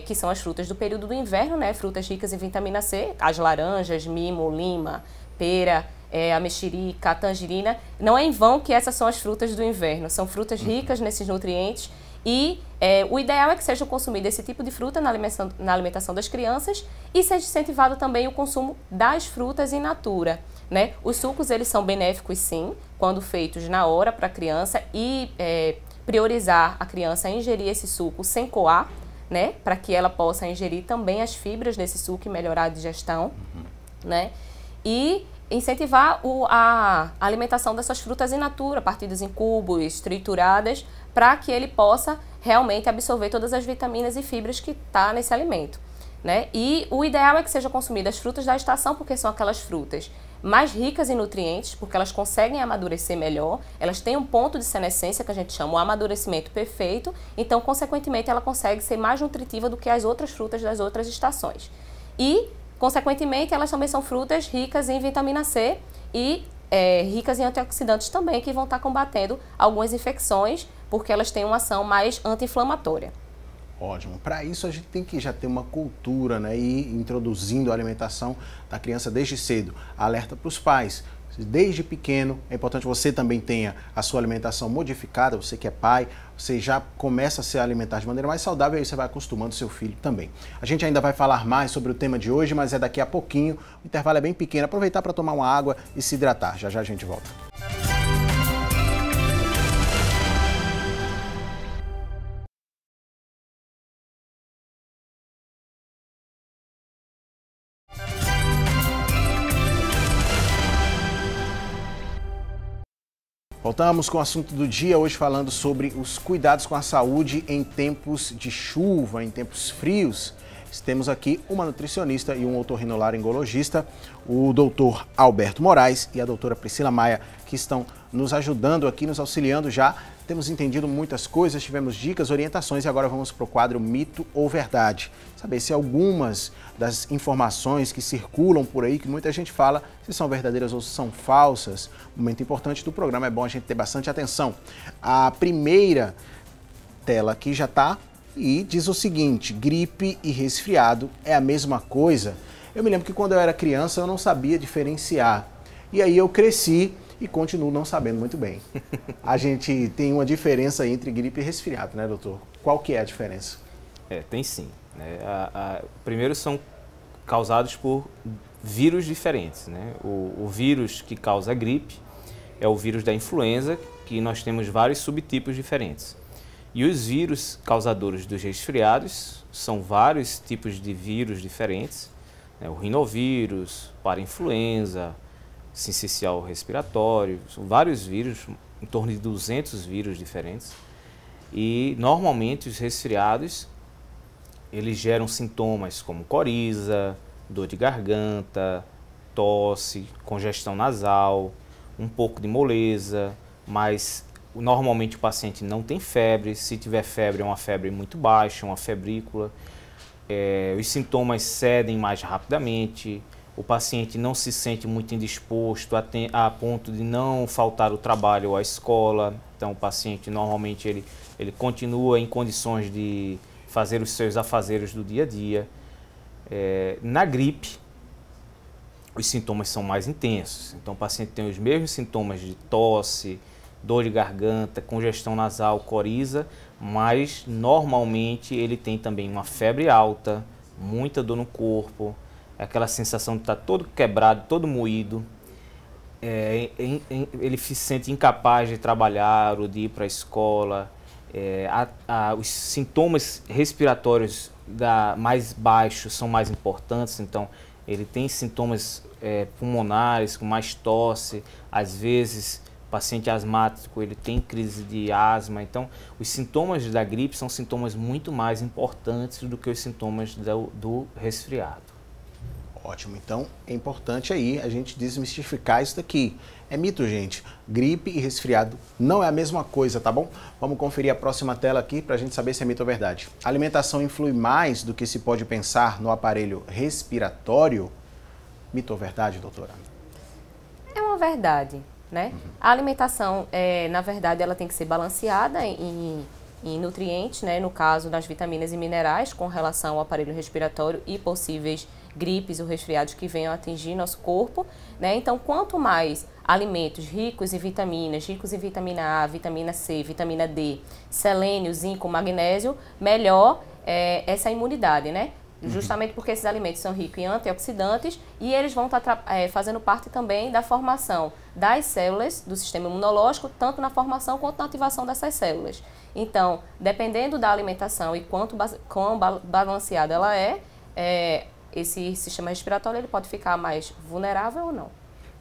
que são as frutas do período do inverno, né? Frutas ricas em vitamina C, as laranjas, mimo, lima, pera, a mexerica, a tangerina. Não é em vão que essas são as frutas do inverno, são frutas ricas nesses nutrientes e o ideal é que seja consumido esse tipo de fruta na alimentação das crianças e seja incentivado também o consumo das frutas in natura, né? Os sucos, eles são benéficos sim, quando feitos na hora para a criança e priorizar a criança a ingerir esse suco sem coar, né? Para que ela possa ingerir também as fibras desse suco e melhorar a digestão, né? E incentivar a alimentação dessas frutas in natura, partidas em cubos, trituradas, para que ele possa realmente absorver todas as vitaminas e fibras que está nesse alimento, né? E o ideal é que seja consumido as frutas da estação, porque são aquelas frutas mais ricas em nutrientes, porque elas conseguem amadurecer melhor, elas têm um ponto de senescência, que a gente chama o amadurecimento perfeito, então, consequentemente, ela consegue ser mais nutritiva do que as outras frutas das outras estações. E, consequentemente, elas também são frutas ricas em vitamina C e ricas em antioxidantes também, que vão estar combatendo algumas infecções, porque elas têm uma ação mais anti-inflamatória. Ótimo. Para isso, a gente tem que já ter uma cultura, né? E ir introduzindo a alimentação da criança desde cedo. Alerta para os pais. Desde pequeno, é importante que você também tenha a sua alimentação modificada. Você que é pai, você já começa a se alimentar de maneira mais saudável e aí você vai acostumando seu filho também. A gente ainda vai falar mais sobre o tema de hoje, mas é daqui a pouquinho. O intervalo é bem pequeno. Aproveitar para tomar uma água e se hidratar. Já já a gente volta. Voltamos com o assunto do dia, hoje falando sobre os cuidados com a saúde em tempos de chuva, em tempos frios. Temos aqui uma nutricionista e um otorrinolaringologista, o doutor Alberto Moraes e a doutora Priscila Maia, que estão nos ajudando aqui, nos auxiliando já. Temos entendido muitas coisas, tivemos dicas, orientações e agora vamos para o quadro Mito ou Verdade. Saber se algumas das informações que circulam por aí, que muita gente fala, se são verdadeiras ou se são falsas. Momento importante do programa, é bom a gente ter bastante atenção. A primeira tela aqui já está e diz o seguinte: gripe e resfriado é a mesma coisa. Eu me lembro que quando eu era criança eu não sabia diferenciar. E aí eu cresci e continuo não sabendo muito bem. A gente tem uma diferença entre gripe e resfriado, né, doutor? Qual que é a diferença? Tem sim. Né? Primeiro são causados por vírus diferentes. Né? O vírus que causa a gripe é o vírus da influenza, que nós temos vários subtipos diferentes. E os vírus causadores dos resfriados são vários tipos de vírus diferentes. Né? O rinovírus, parainfluenza, sincicial respiratório, são vários vírus, em torno de 200 vírus diferentes. E normalmente os resfriados, eles geram sintomas como coriza, dor de garganta, tosse, congestão nasal, um pouco de moleza, mas normalmente o paciente não tem febre. Se tiver febre, é uma febre muito baixa, uma febrícula. Os sintomas cedem mais rapidamente. O paciente não se sente muito indisposto a ponto de não faltar o trabalho ou à escola. Então, o paciente normalmente ele continua em condições de fazer os seus afazeres do dia a dia. Na gripe, os sintomas são mais intensos. Então, o paciente tem os mesmos sintomas de tosse, dor de garganta, congestão nasal, coriza, mas normalmente ele tem também uma febre alta, muita dor no corpo, aquela sensação de estar todo quebrado, todo moído. Ele se sente incapaz de trabalhar ou de ir para a escola. Os sintomas respiratórios mais baixos são mais importantes, então ele tem sintomas pulmonares, com mais tosse, às vezes paciente asmático, ele tem crise de asma. Então, os sintomas da gripe são sintomas muito mais importantes do que os sintomas do resfriado. Ótimo, então é importante aí a gente desmistificar isso daqui. É mito, gente. Gripe e resfriado não é a mesma coisa, tá bom? Vamos conferir a próxima tela aqui para a gente saber se é mito ou verdade. A alimentação influi mais do que se pode pensar no aparelho respiratório? Mito ou verdade, doutora? É uma verdade, né? A alimentação, na verdade, ela tem que ser balanceada em nutrientes, né? No caso das vitaminas e minerais, com relação ao aparelho respiratório e possíveis gripes ou resfriados que venham a atingir nosso corpo, né? Então, quanto mais alimentos ricos em vitaminas, ricos em vitamina A, vitamina C, vitamina D, selênio, zinco, magnésio, melhor essa imunidade, né? Justamente porque esses alimentos são ricos em antioxidantes e eles vão estar fazendo parte também da formação das células do sistema imunológico, tanto na formação quanto na ativação dessas células. Então, dependendo da alimentação e quão balanceada ela esse sistema respiratório ele pode ficar mais vulnerável ou não.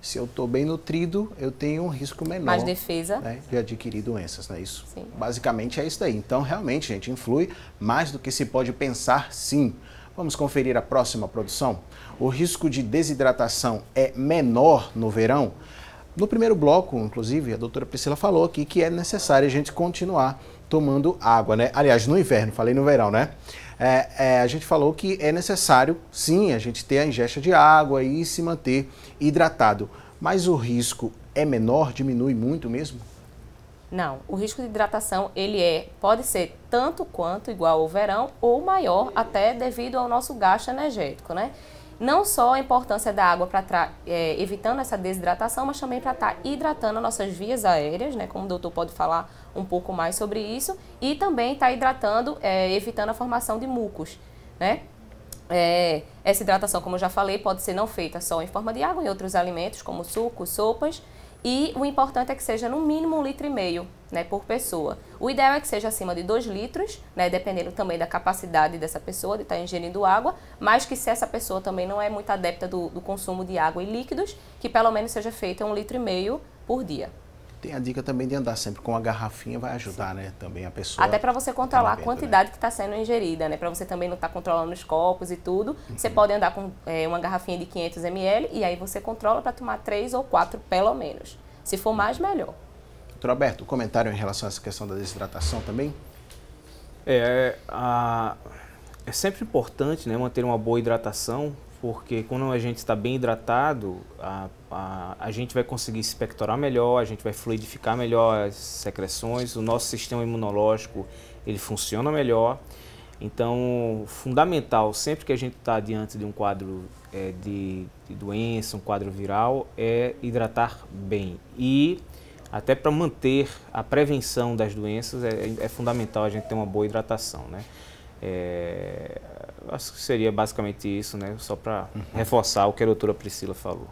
Se eu estou bem nutrido, eu tenho um risco menor, mais defesa, né, de adquirir doenças, não é isso? Sim. Basicamente é isso daí. Então, realmente, gente, influi mais do que se pode pensar, sim. Vamos conferir a próxima produção? O risco de desidratação é menor no verão? No primeiro bloco, inclusive, a doutora Priscila falou aqui que é necessário a gente continuar tomando água, né? Aliás, no inverno, falei no verão, né? A gente falou que é necessário, sim, a gente ter a ingesta de água e se manter hidratado. Mas o risco é menor, diminui muito mesmo? Não, o risco de hidratação pode ser tanto quanto igual ao verão ou maior, até devido ao nosso gasto energético, né? Não só a importância da água para evitando essa desidratação, mas também para estar hidratando as nossas vias aéreas, né? Como o doutor pode falar um pouco mais sobre isso, e também está hidratando, evitando a formação de mucos, né? Essa hidratação, como eu já falei, pode ser não feita só em forma de água, em outros alimentos, como sucos, sopas, e o importante é que seja no mínimo 1,5 litro, né, por pessoa. O ideal é que seja acima de 2 litros, né, dependendo também da capacidade dessa pessoa de estar ingerindo água, mas que se essa pessoa também não é muito adepta do consumo de água e líquidos, que pelo menos seja feita 1,5 litro por dia. Tem a dica também de andar sempre com a garrafinha, vai ajudar, né, também a pessoa. Até para você controlar a quantidade que está sendo ingerida, né, para você também não estar controlando os copos e tudo. Você pode andar com uma garrafinha de 500 ml e aí você controla para tomar 3 ou 4 pelo menos. Se for mais, melhor. Doutor Alberto, comentário em relação a essa questão da desidratação também? É sempre importante, né, manter uma boa hidratação, porque quando a gente está bem hidratado, a gente vai conseguir se expectorar melhor, a gente vai fluidificar melhor as secreções, o nosso sistema imunológico ele funciona melhor. Então, fundamental, sempre que a gente está diante de um quadro de doença, um quadro viral, é hidratar bem. E até para manter a prevenção das doenças, é fundamental a gente ter uma boa hidratação, né? Acho que seria basicamente isso, né? Só para reforçar o que a doutora Priscila falou.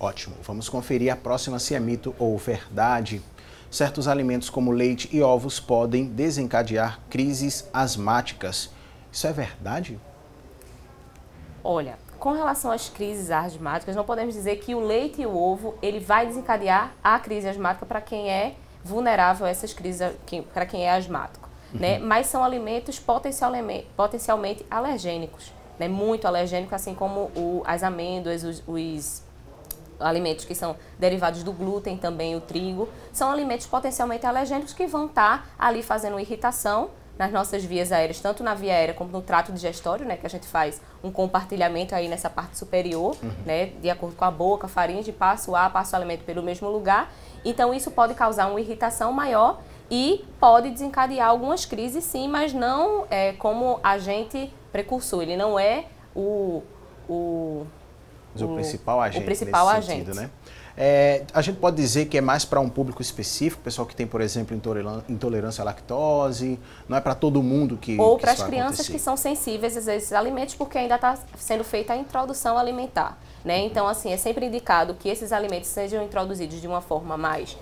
Ótimo. Vamos conferir a próxima, se é mito ou verdade. Certos alimentos como leite e ovos podem desencadear crises asmáticas. Isso é verdade? Olha, com relação às crises asmáticas, não podemos dizer que o leite e o ovo ele vai desencadear a crise asmática para quem é vulnerável a essas crises, para quem é asmático. Né? Mas são alimentos potencialmente alergênicos, né? Muito alergênicos, assim como as amêndoas, os alimentos que são derivados do glúten, também o trigo, são alimentos potencialmente alergênicos que vão estar ali fazendo irritação nas nossas vias aéreas, tanto na via aérea como no trato digestório, né? Que a gente faz um compartilhamento aí nessa parte superior, né? De acordo com a boca, a faringe, passa o ar, passa o alimento pelo mesmo lugar. Então isso pode causar uma irritação maior e pode desencadear algumas crises, sim, mas não como agente precursor. Ele não é o Mas o principal agente o principal nesse agente. sentido, né? A gente pode dizer que é mais para um público específico, pessoal que tem, por exemplo, intolerância à lactose, não é para todo mundo que ou que para isso as vai crianças acontecer. que são sensíveis a esses alimentos, porque ainda está sendo feita a introdução alimentar, né? Então, assim, é sempre indicado que esses alimentos sejam introduzidos de uma forma mais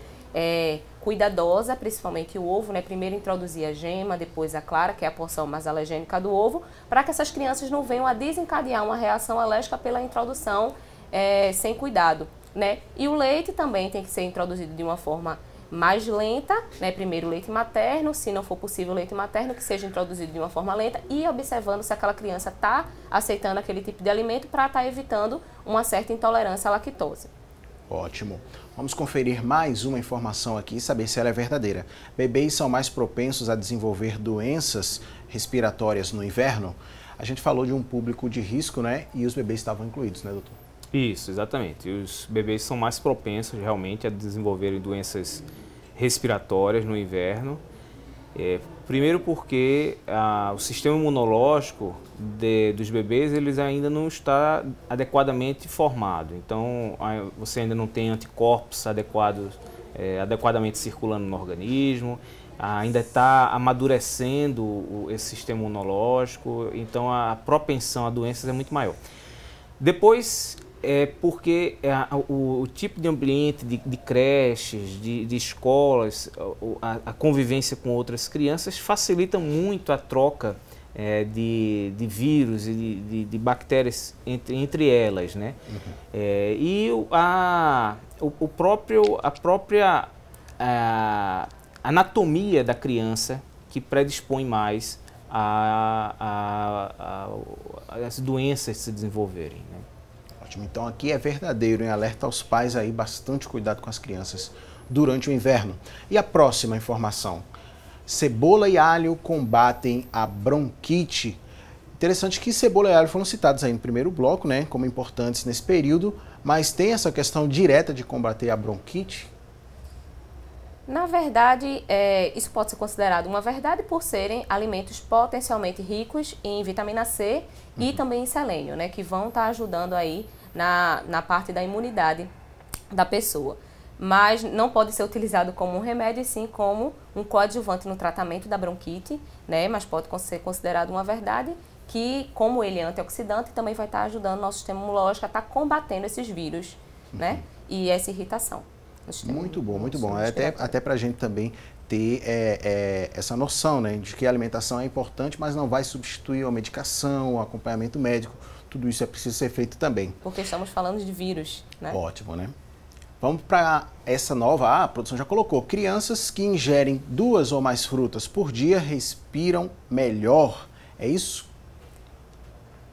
cuidadosa, principalmente o ovo, né? Primeiro introduzir a gema, depois a clara, que é a porção mais alergênica do ovo, para que essas crianças não venham a desencadear uma reação alérgica pela introdução sem cuidado, né? E o leite também tem que ser introduzido de uma forma mais lenta, né? Primeiro o leite materno, se não for possível o leite materno, que seja introduzido de uma forma lenta e observando se aquela criança está aceitando aquele tipo de alimento para estar evitando uma certa intolerância à lactose. Ótimo. Vamos conferir mais uma informação aqui e saber se ela é verdadeira. Bebês são mais propensos a desenvolver doenças respiratórias no inverno? A gente falou de um público de risco, né? E os bebês estavam incluídos, né, doutor? Isso, exatamente. Os bebês são mais propensos realmente a desenvolverem doenças respiratórias no inverno. Primeiro porque o sistema imunológico dos bebês eles ainda não está adequadamente formado. Então, você ainda não tem anticorpos adequadamente circulando no organismo, ainda está amadurecendo esse sistema imunológico, então a propensão a doenças é muito maior. Depois, porque o tipo de ambiente de creches, de escolas, a convivência com outras crianças facilita muito a troca de vírus e de bactérias entre elas, né? E a própria anatomia da criança que predispõe mais as doenças se desenvolverem, né? Ótimo. Então aqui é verdadeiro, hein? Alerta aos pais aí, bastante cuidado com as crianças durante o inverno. E a próxima informação. Cebola e alho combatem a bronquite. Interessante que cebola e alho foram citados aí no primeiro bloco, né? Como importantes nesse período, mas tem essa questão direta de combater a bronquite? Na verdade, isso pode ser considerado uma verdade por serem alimentos potencialmente ricos em vitamina C e também em selênio, né? Que vão estar ajudando aí na parte da imunidade da pessoa. Mas não pode ser utilizado como um remédio, e sim como um coadjuvante no tratamento da bronquite, né? Mas pode ser considerado uma verdade que, como ele é antioxidante, também vai estar ajudando o nosso sistema imunológico a estar combatendo esses vírus, né? E essa irritação. Muito bom, muito bom. Até para a gente também ter essa noção, né, de que a alimentação é importante, mas não vai substituir a medicação, o acompanhamento médico. Tudo isso é preciso ser feito também. Porque estamos falando de vírus, né? Ótimo, né? Vamos para essa nova, a produção já colocou. Crianças que ingerem 2 ou mais frutas por dia respiram melhor. É isso?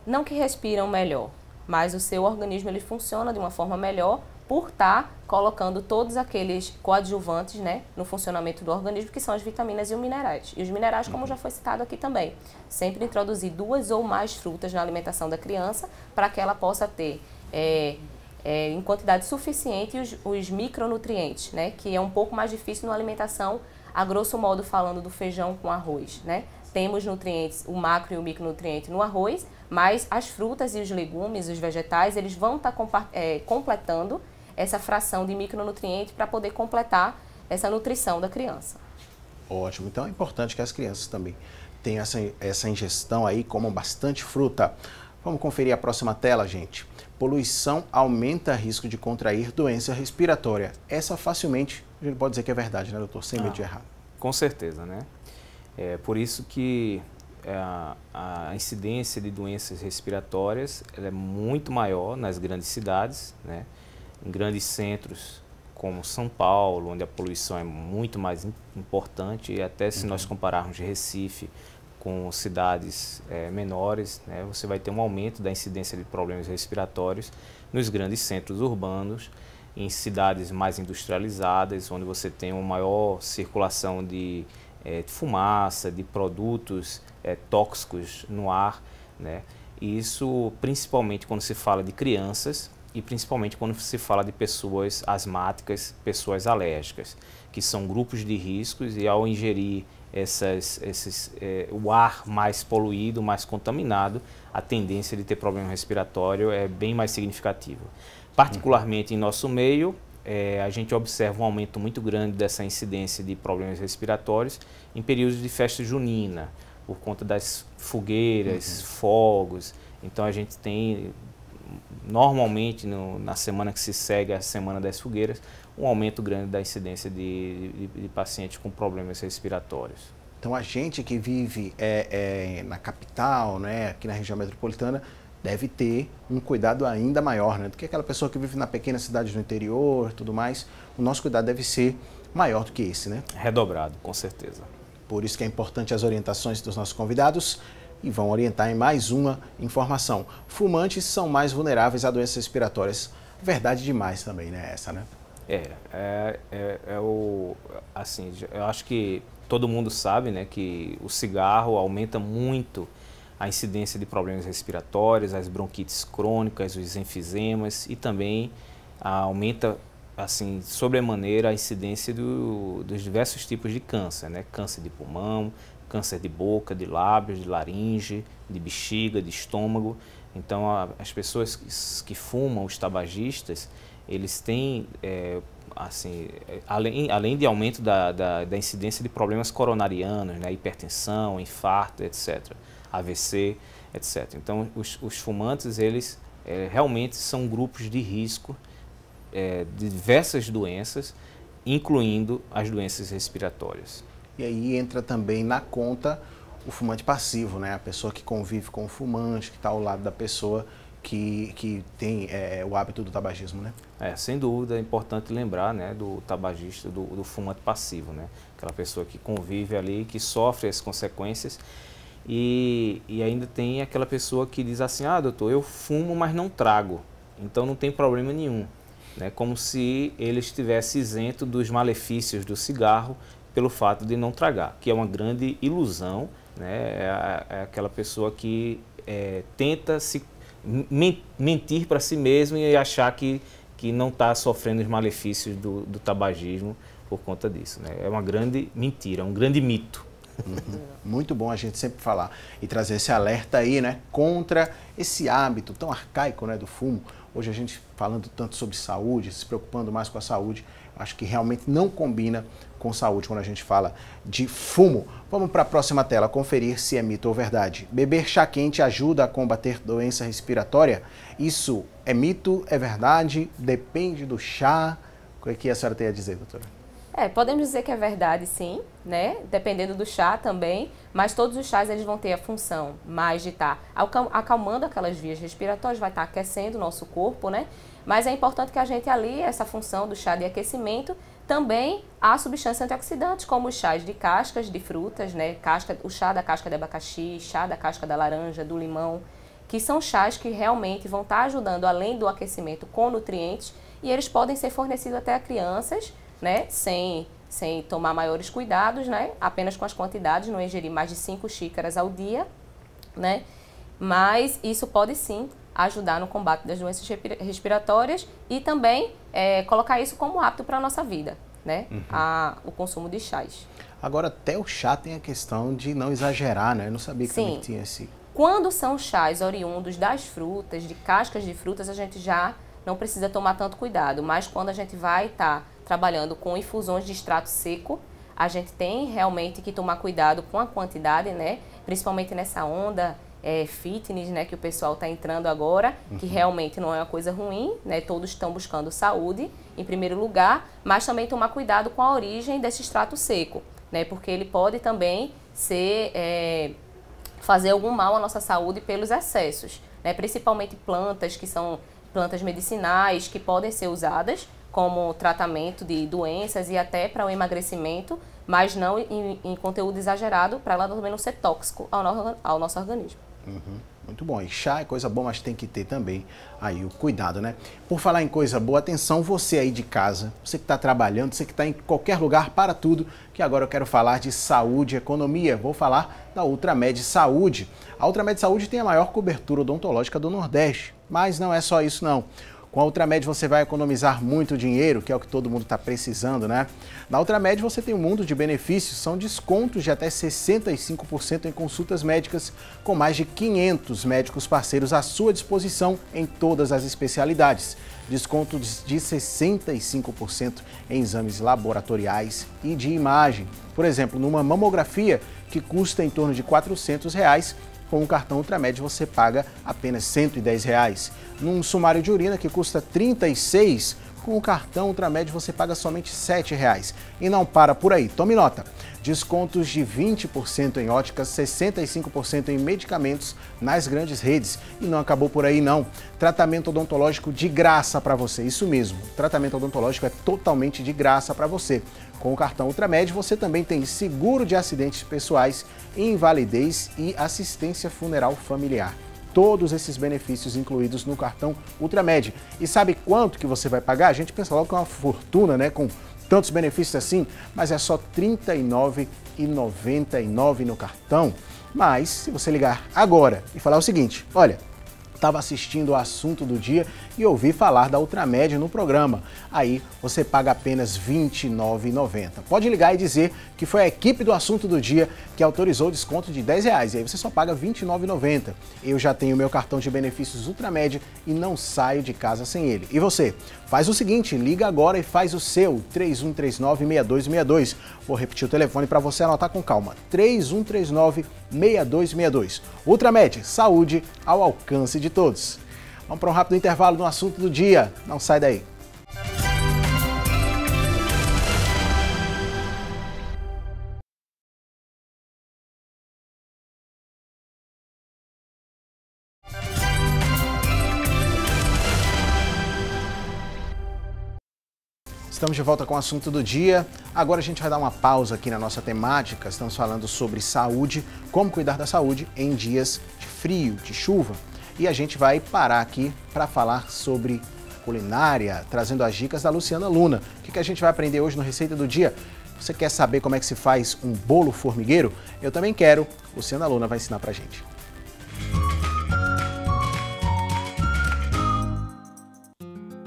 Não que respiram melhor, mas o seu organismo ele funciona de uma forma melhor por estar colocando todos aqueles coadjuvantes, né, no funcionamento do organismo, que são as vitaminas e os minerais. E os minerais, como já foi citado aqui também, sempre introduzir 2 ou mais frutas na alimentação da criança para que ela possa ter em quantidade suficiente os micronutrientes, né, que é um pouco mais difícil numa alimentação, a grosso modo falando do feijão com arroz, né? Temos nutrientes, o macro e o micronutriente no arroz, mas as frutas e os legumes, os vegetais, eles vão estar completando essa fração de micronutriente para poder completar essa nutrição da criança. Ótimo. Então é importante que as crianças também tenham essa ingestão aí, comam bastante fruta. Vamos conferir a próxima tela, gente. Poluição aumenta o risco de contrair doença respiratória. Essa facilmente a gente pode dizer que é verdade, né, doutor? Sem medo de errar. Com certeza, né? É por isso que a incidência de doenças respiratórias ela é muito maior nas grandes cidades, né? Em grandes centros como São Paulo, onde a poluição é muito mais importante, e até se nós compararmos Recife com cidades menores, né, você vai ter um aumento da incidência de problemas respiratórios nos grandes centros urbanos, em cidades mais industrializadas, onde você tem uma maior circulação de fumaça, de produtos tóxicos no ar, né? E isso principalmente quando se fala de crianças e principalmente quando se fala de pessoas asmáticas, pessoas alérgicas, que são grupos de riscos e ao ingerir o ar mais poluído, mais contaminado, a tendência de ter problema respiratório é bem mais significativa. Particularmente em nosso meio, a gente observa um aumento muito grande dessa incidência de problemas respiratórios em períodos de festa junina, por conta das fogueiras, fogos. Então a gente tem, normalmente, na semana que se segue a Semana das Fogueiras, um aumento grande da incidência de pacientes com problemas respiratórios. Então a gente que vive na capital, né, aqui na região metropolitana, deve ter um cuidado ainda maior, né, do que aquela pessoa que vive na pequena cidade do interior e tudo mais. O nosso cuidado deve ser maior do que esse, né? Redobrado, com certeza. Por isso que é importante as orientações dos nossos convidados e vão orientar em mais uma informação. Fumantes são mais vulneráveis a doenças respiratórias. Verdade demais também, né, essa, né? Assim, eu acho que todo mundo sabe, né, que o cigarro aumenta muito a incidência de problemas respiratórios, as bronquites crônicas, os enfisemas e também aumenta, assim, sobremaneira a incidência dos diversos tipos de câncer, né? Câncer de pulmão, câncer de boca, de lábios, de laringe, de bexiga, de estômago. Então, as pessoas que fumam, os tabagistas, eles têm, assim, além de aumento da incidência de problemas coronarianos, né? Hipertensão, infarto, etc., AVC, etc. Então, os fumantes, eles realmente são grupos de risco de diversas doenças, incluindo as doenças respiratórias. E aí entra também na conta o fumante passivo, né? A pessoa que convive com o fumante, que está ao lado da pessoa que tem o hábito do tabagismo, né? Sem dúvida, é importante lembrar, né, do tabagista, do fumante passivo, né? Aquela pessoa que convive ali, que sofre as consequências. E ainda tem aquela pessoa que diz assim, doutor, eu fumo, mas não trago, então não tem problema nenhum. Né? Como se ele estivesse isento dos malefícios do cigarro pelo fato de não tragar, que é uma grande ilusão, né? É aquela pessoa que tenta mentir para si mesmo e achar que não está sofrendo os malefícios do tabagismo por conta disso. Né? É uma grande mentira, um grande mito. Muito bom a gente sempre falar e trazer esse alerta aí, né, contra esse hábito tão arcaico, né, do fumo. Hoje a gente falando tanto sobre saúde, se preocupando mais com a saúde, acho que realmente não combina com saúde quando a gente fala de fumo. Vamos para a próxima tela conferir se é mito ou verdade. Beber chá quente ajuda a combater doença respiratória? Isso é mito, é verdade? Depende do chá? O que a senhora tem a dizer, doutora? Podemos dizer que é verdade, sim, né? Dependendo do chá também, mas todos os chás eles vão ter a função mais de estar acalmando aquelas vias respiratórias, vai estar aquecendo o nosso corpo, né? Mas é importante que a gente alie essa função do chá de aquecimento também a substâncias antioxidantes, como os chás de cascas de frutas, né? O chá da casca de abacaxi, chá da casca da laranja, do limão, que são chás que realmente vão estar ajudando, além do aquecimento, com nutrientes, e eles podem ser fornecidos até a crianças, né, sem tomar maiores cuidados, né, apenas com as quantidades, não ingerir mais de 5 xícaras ao dia, né, mas isso pode sim ajudar no combate das doenças respiratórias e também colocar isso como hábito para a nossa vida, né, o consumo de chás. Agora, até o chá tem a questão de não exagerar, né, eu não sabia que também tinha esse... Quando são chás oriundos das frutas, de cascas de frutas, a gente já não precisa tomar tanto cuidado, mas quando a gente vai estar trabalhando com infusões de extrato seco, a gente tem realmente que tomar cuidado com a quantidade, né? Principalmente nessa onda fitness, né? Que o pessoal está entrando agora, que realmente não é uma coisa ruim, né? Todos estão buscando saúde em primeiro lugar, mas também tomar cuidado com a origem desse extrato seco, né? Porque ele pode também fazer algum mal à nossa saúde pelos excessos, né? Principalmente plantas que são plantas medicinais que podem ser usadas como tratamento de doenças e até para o emagrecimento, mas não em conteúdo exagerado, para ela também não ser tóxico ao nosso organismo. Muito bom. E chá é coisa boa, mas tem que ter também aí o cuidado, né? Por falar em coisa boa, atenção você aí de casa, você que está trabalhando, você que está em qualquer lugar, para tudo, que agora eu quero falar de saúde e economia. Vou falar da Ultramed Saúde. A Ultramed Saúde tem a maior cobertura odontológica do Nordeste, mas não é só isso não. Com a Ultramed você vai economizar muito dinheiro, que é o que todo mundo está precisando, né? Na Ultramed você tem um mundo de benefícios, são descontos de até 65% em consultas médicas, com mais de 500 médicos parceiros à sua disposição em todas as especialidades. Descontos de 65% em exames laboratoriais e de imagem. Por exemplo, numa mamografia que custa em torno de R$ 400, com o cartão Ultramed você paga apenas R$ 110. Num sumário de urina que custa R$ 36, com o cartão Ultramed você paga somente R$ 7. E não para por aí, tome nota. Descontos de 20% em óticas, 65% em medicamentos nas grandes redes. E não acabou por aí não. Tratamento odontológico de graça para você, isso mesmo. Tratamento odontológico é totalmente de graça para você. Com o cartão Ultramed você também tem seguro de acidentes pessoais, invalidez e assistência funeral familiar. Todos esses benefícios incluídos no cartão Ultramed. E sabe quanto que você vai pagar? A gente pensa logo que é uma fortuna, né? Com tantos benefícios assim, mas é só R$ 39,99 no cartão. Mas se você ligar agora e falar o seguinte, olha, estava assistindo o assunto do dia e ouvi falar da Ultramed no programa. Aí você paga apenas R$ 29,90. Pode ligar e dizer que foi a equipe do assunto do dia que autorizou o desconto de R$ 10. E aí você só paga R$ 29,90. Eu já tenho meu cartão de benefícios Ultramed e não saio de casa sem ele. E você? Faz o seguinte, liga agora e faz o seu 3139-6262. Vou repetir o telefone para você anotar com calma. 3139-6262. Ultramed, saúde ao alcance de todos. Vamos para um rápido intervalo no assunto do dia. Não sai daí. Estamos de volta com o assunto do dia. Agora a gente vai dar uma pausa aqui na nossa temática. Estamos falando sobre saúde, como cuidar da saúde em dias de frio, de chuva. E a gente vai parar aqui para falar sobre culinária, trazendo as dicas da Luciana Luna. O que a gente vai aprender hoje no Receita do Dia? Você quer saber como é que se faz um bolo formigueiro? Eu também quero. Luciana Luna vai ensinar pra gente.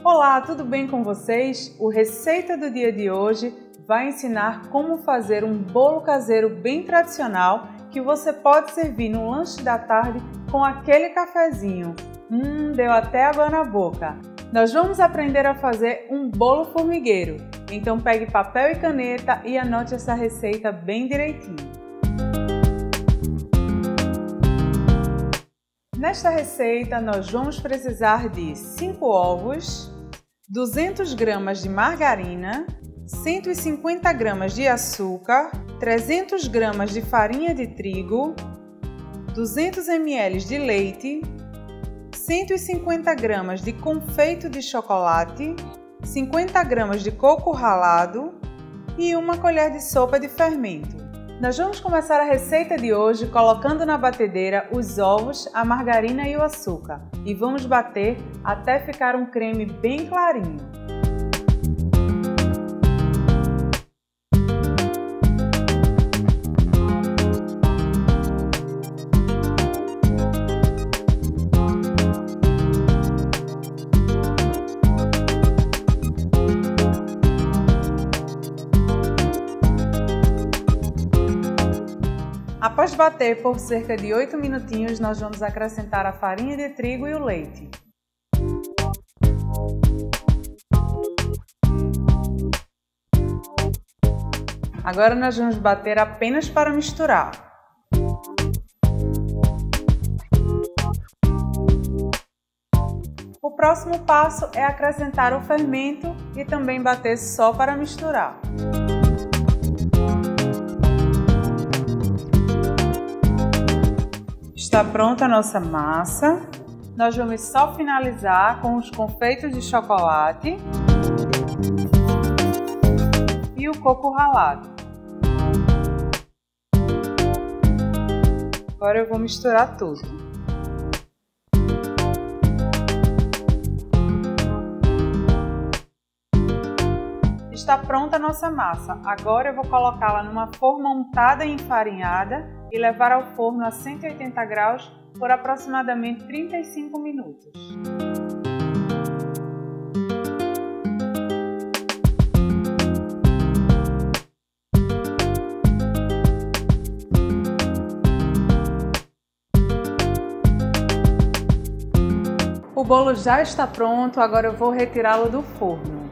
Olá, tudo bem com vocês? O Receita do Dia de hoje vai ensinar como fazer um bolo caseiro bem tradicional que você pode servir no lanche da tarde com aquele cafezinho. Deu até água na boca. Nós vamos aprender a fazer um bolo formigueiro. Então pegue papel e caneta e anote essa receita bem direitinho. Nesta receita nós vamos precisar de 5 ovos, 200 gramas de margarina, 150 gramas de açúcar, 300 gramas de farinha de trigo, 200 ml de leite, 150 gramas de confeito de chocolate, 50 gramas de coco ralado e 1 colher de sopa de fermento. Nós vamos começar a receita de hoje colocando na batedeira os ovos, a margarina e o açúcar e vamos bater até ficar um creme bem clarinho. Após bater por cerca de 8 minutinhos, nós vamos acrescentar a farinha de trigo e o leite. Agora nós vamos bater apenas para misturar. O próximo passo é acrescentar o fermento e também bater só para misturar. Está pronta a nossa massa. Nós vamos só finalizar com os confeitos de chocolate e o coco ralado. Agora eu vou misturar tudo. Está pronta a nossa massa. Agora eu vou colocá-la numa forma untada e enfarinhada e levar ao forno a 180 graus por aproximadamente 35 minutos. bolo já está pronto, agora eu vou retirá-lo do forno.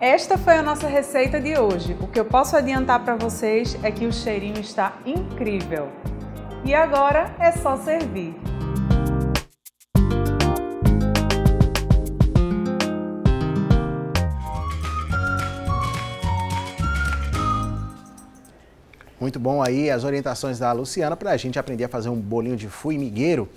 Esta foi a nossa receita de hoje. O que eu posso adiantar para vocês é que o cheirinho está incrível. E agora é só servir. Muito bom aí as orientações da Luciana para a gente aprender a fazer um bolinho de formigueiro.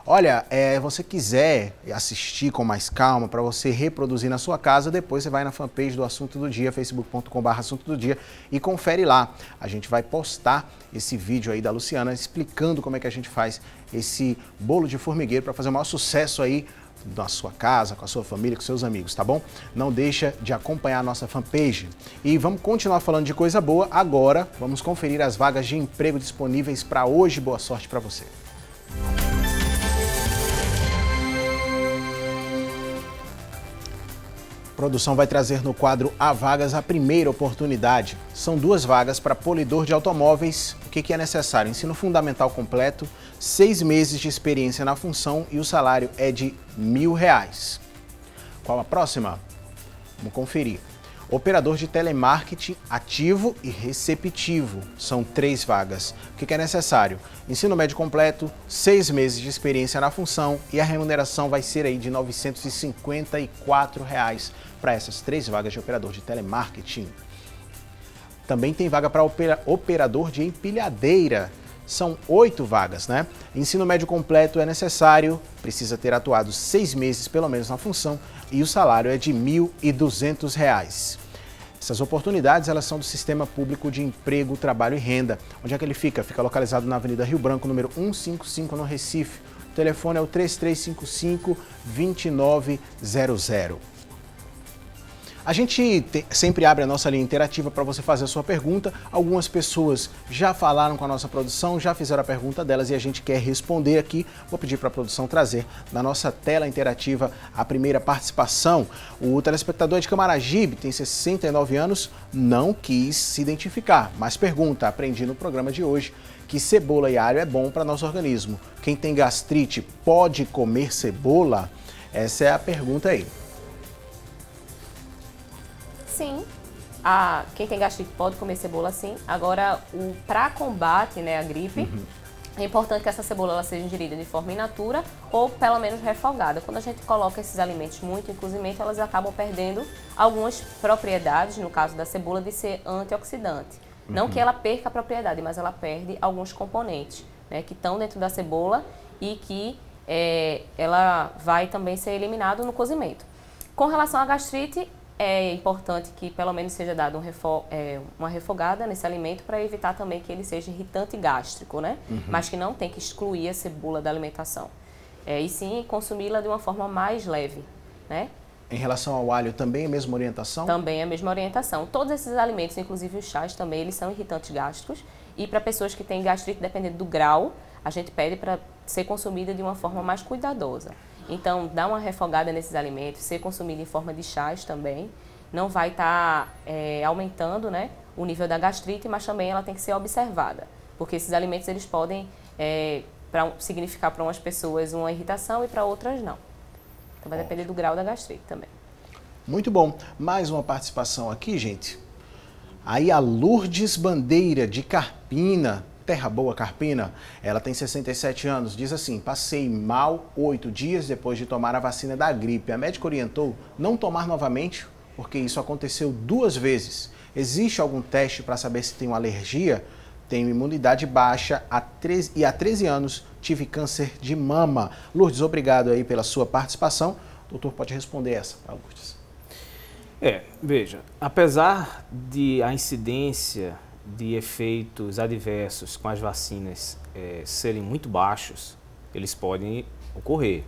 Olha, você quiser assistir com mais calma, para você reproduzir na sua casa, depois você vai na fanpage do Assunto do Dia, facebook.com/assunto do dia, e confere lá. A gente vai postar esse vídeo aí da Luciana explicando como é que a gente faz esse bolo de formigueiro para fazer o maior sucesso aí na sua casa, com a sua família, com seus amigos, tá bom? Não deixa de acompanhar a nossa fanpage. E vamos continuar falando de coisa boa. Agora, vamos conferir as vagas de emprego disponíveis para hoje. Boa sorte para você. A produção vai trazer no quadro Há Vagas a primeira oportunidade. São 2 vagas para polidor de automóveis. O que é necessário? Ensino fundamental completo, 6 meses de experiência na função e o salário é de R$1.000. Qual a próxima? Vamos conferir. Operador de telemarketing ativo e receptivo. São 3 vagas. O que é necessário? Ensino médio completo, 6 meses de experiência na função e a remuneração vai ser aí de R$ 954 para essas 3 vagas de operador de telemarketing. Também tem vaga para operador de empilhadeira. São 8 vagas, né? Ensino médio completo é necessário, precisa ter atuado 6 meses pelo menos na função e o salário é de R$ 1.200. Essas oportunidades, elas são do Sistema Público de Emprego, Trabalho e Renda. Onde é que ele fica? Fica localizado na Avenida Rio Branco, número 155, no Recife. O telefone é o 3355-2900. A gente sempre abre a nossa linha interativa para você fazer a sua pergunta. Algumas pessoas já falaram com a nossa produção, já fizeram a pergunta delas e a gente quer responder aqui. Vou pedir para a produção trazer na nossa tela interativa a primeira participação. O telespectador de Camaragibe tem 69 anos, não quis se identificar, mas pergunta: aprendi no programa de hoje que cebola e alho é bom para nosso organismo. Quem tem gastrite pode comer cebola? Essa é a pergunta aí. Sim, quem tem gastrite pode comer cebola, sim. Agora, para combate, né, a gripe, é importante que essa cebola ela seja ingerida de forma in natura ou pelo menos refogada. Quando a gente coloca esses alimentos muito em cozimento, elas acabam perdendo algumas propriedades, no caso da cebola, de ser antioxidante. Não que ela perca a propriedade, mas ela perde alguns componentes, né, que estão dentro da cebola e que ela vai também ser eliminado no cozimento. Com relação à gastrite, é importante que pelo menos seja dado uma refogada nesse alimento para evitar também que ele seja irritante gástrico, né? Mas que não tem que excluir a cebola da alimentação. E sim consumi-la de uma forma mais leve, né? Em relação ao alho, também é a mesma orientação? Também é a mesma orientação. Todos esses alimentos, inclusive os chás também, eles são irritantes gástricos. E para pessoas que têm gastrite, dependendo do grau, a gente pede para ser consumida de uma forma mais cuidadosa. Então, dar uma refogada nesses alimentos, ser consumido em forma de chás também, não vai estar aumentando, né, o nível da gastrite, mas também ela tem que ser observada, porque esses alimentos eles podem significar para umas pessoas uma irritação e para outras não. Então, vai depender do grau da gastrite também. Muito bom. Mais uma participação aqui, gente. Aí a Lourdes Bandeira, de Carpina, Terra Boa, Carpina, ela tem 67 anos, diz assim: passei mal 8 dias depois de tomar a vacina da gripe. A médica orientou não tomar novamente, porque isso aconteceu 2 vezes. Existe algum teste para saber se tem uma alergia? Tenho imunidade baixa e há 13 anos tive câncer de mama. Lourdes, obrigado aí pela sua participação. O doutor pode responder essa para Lourdes. Veja, apesar de a incidência de efeitos adversos com as vacinas serem muito baixos, eles podem ocorrer.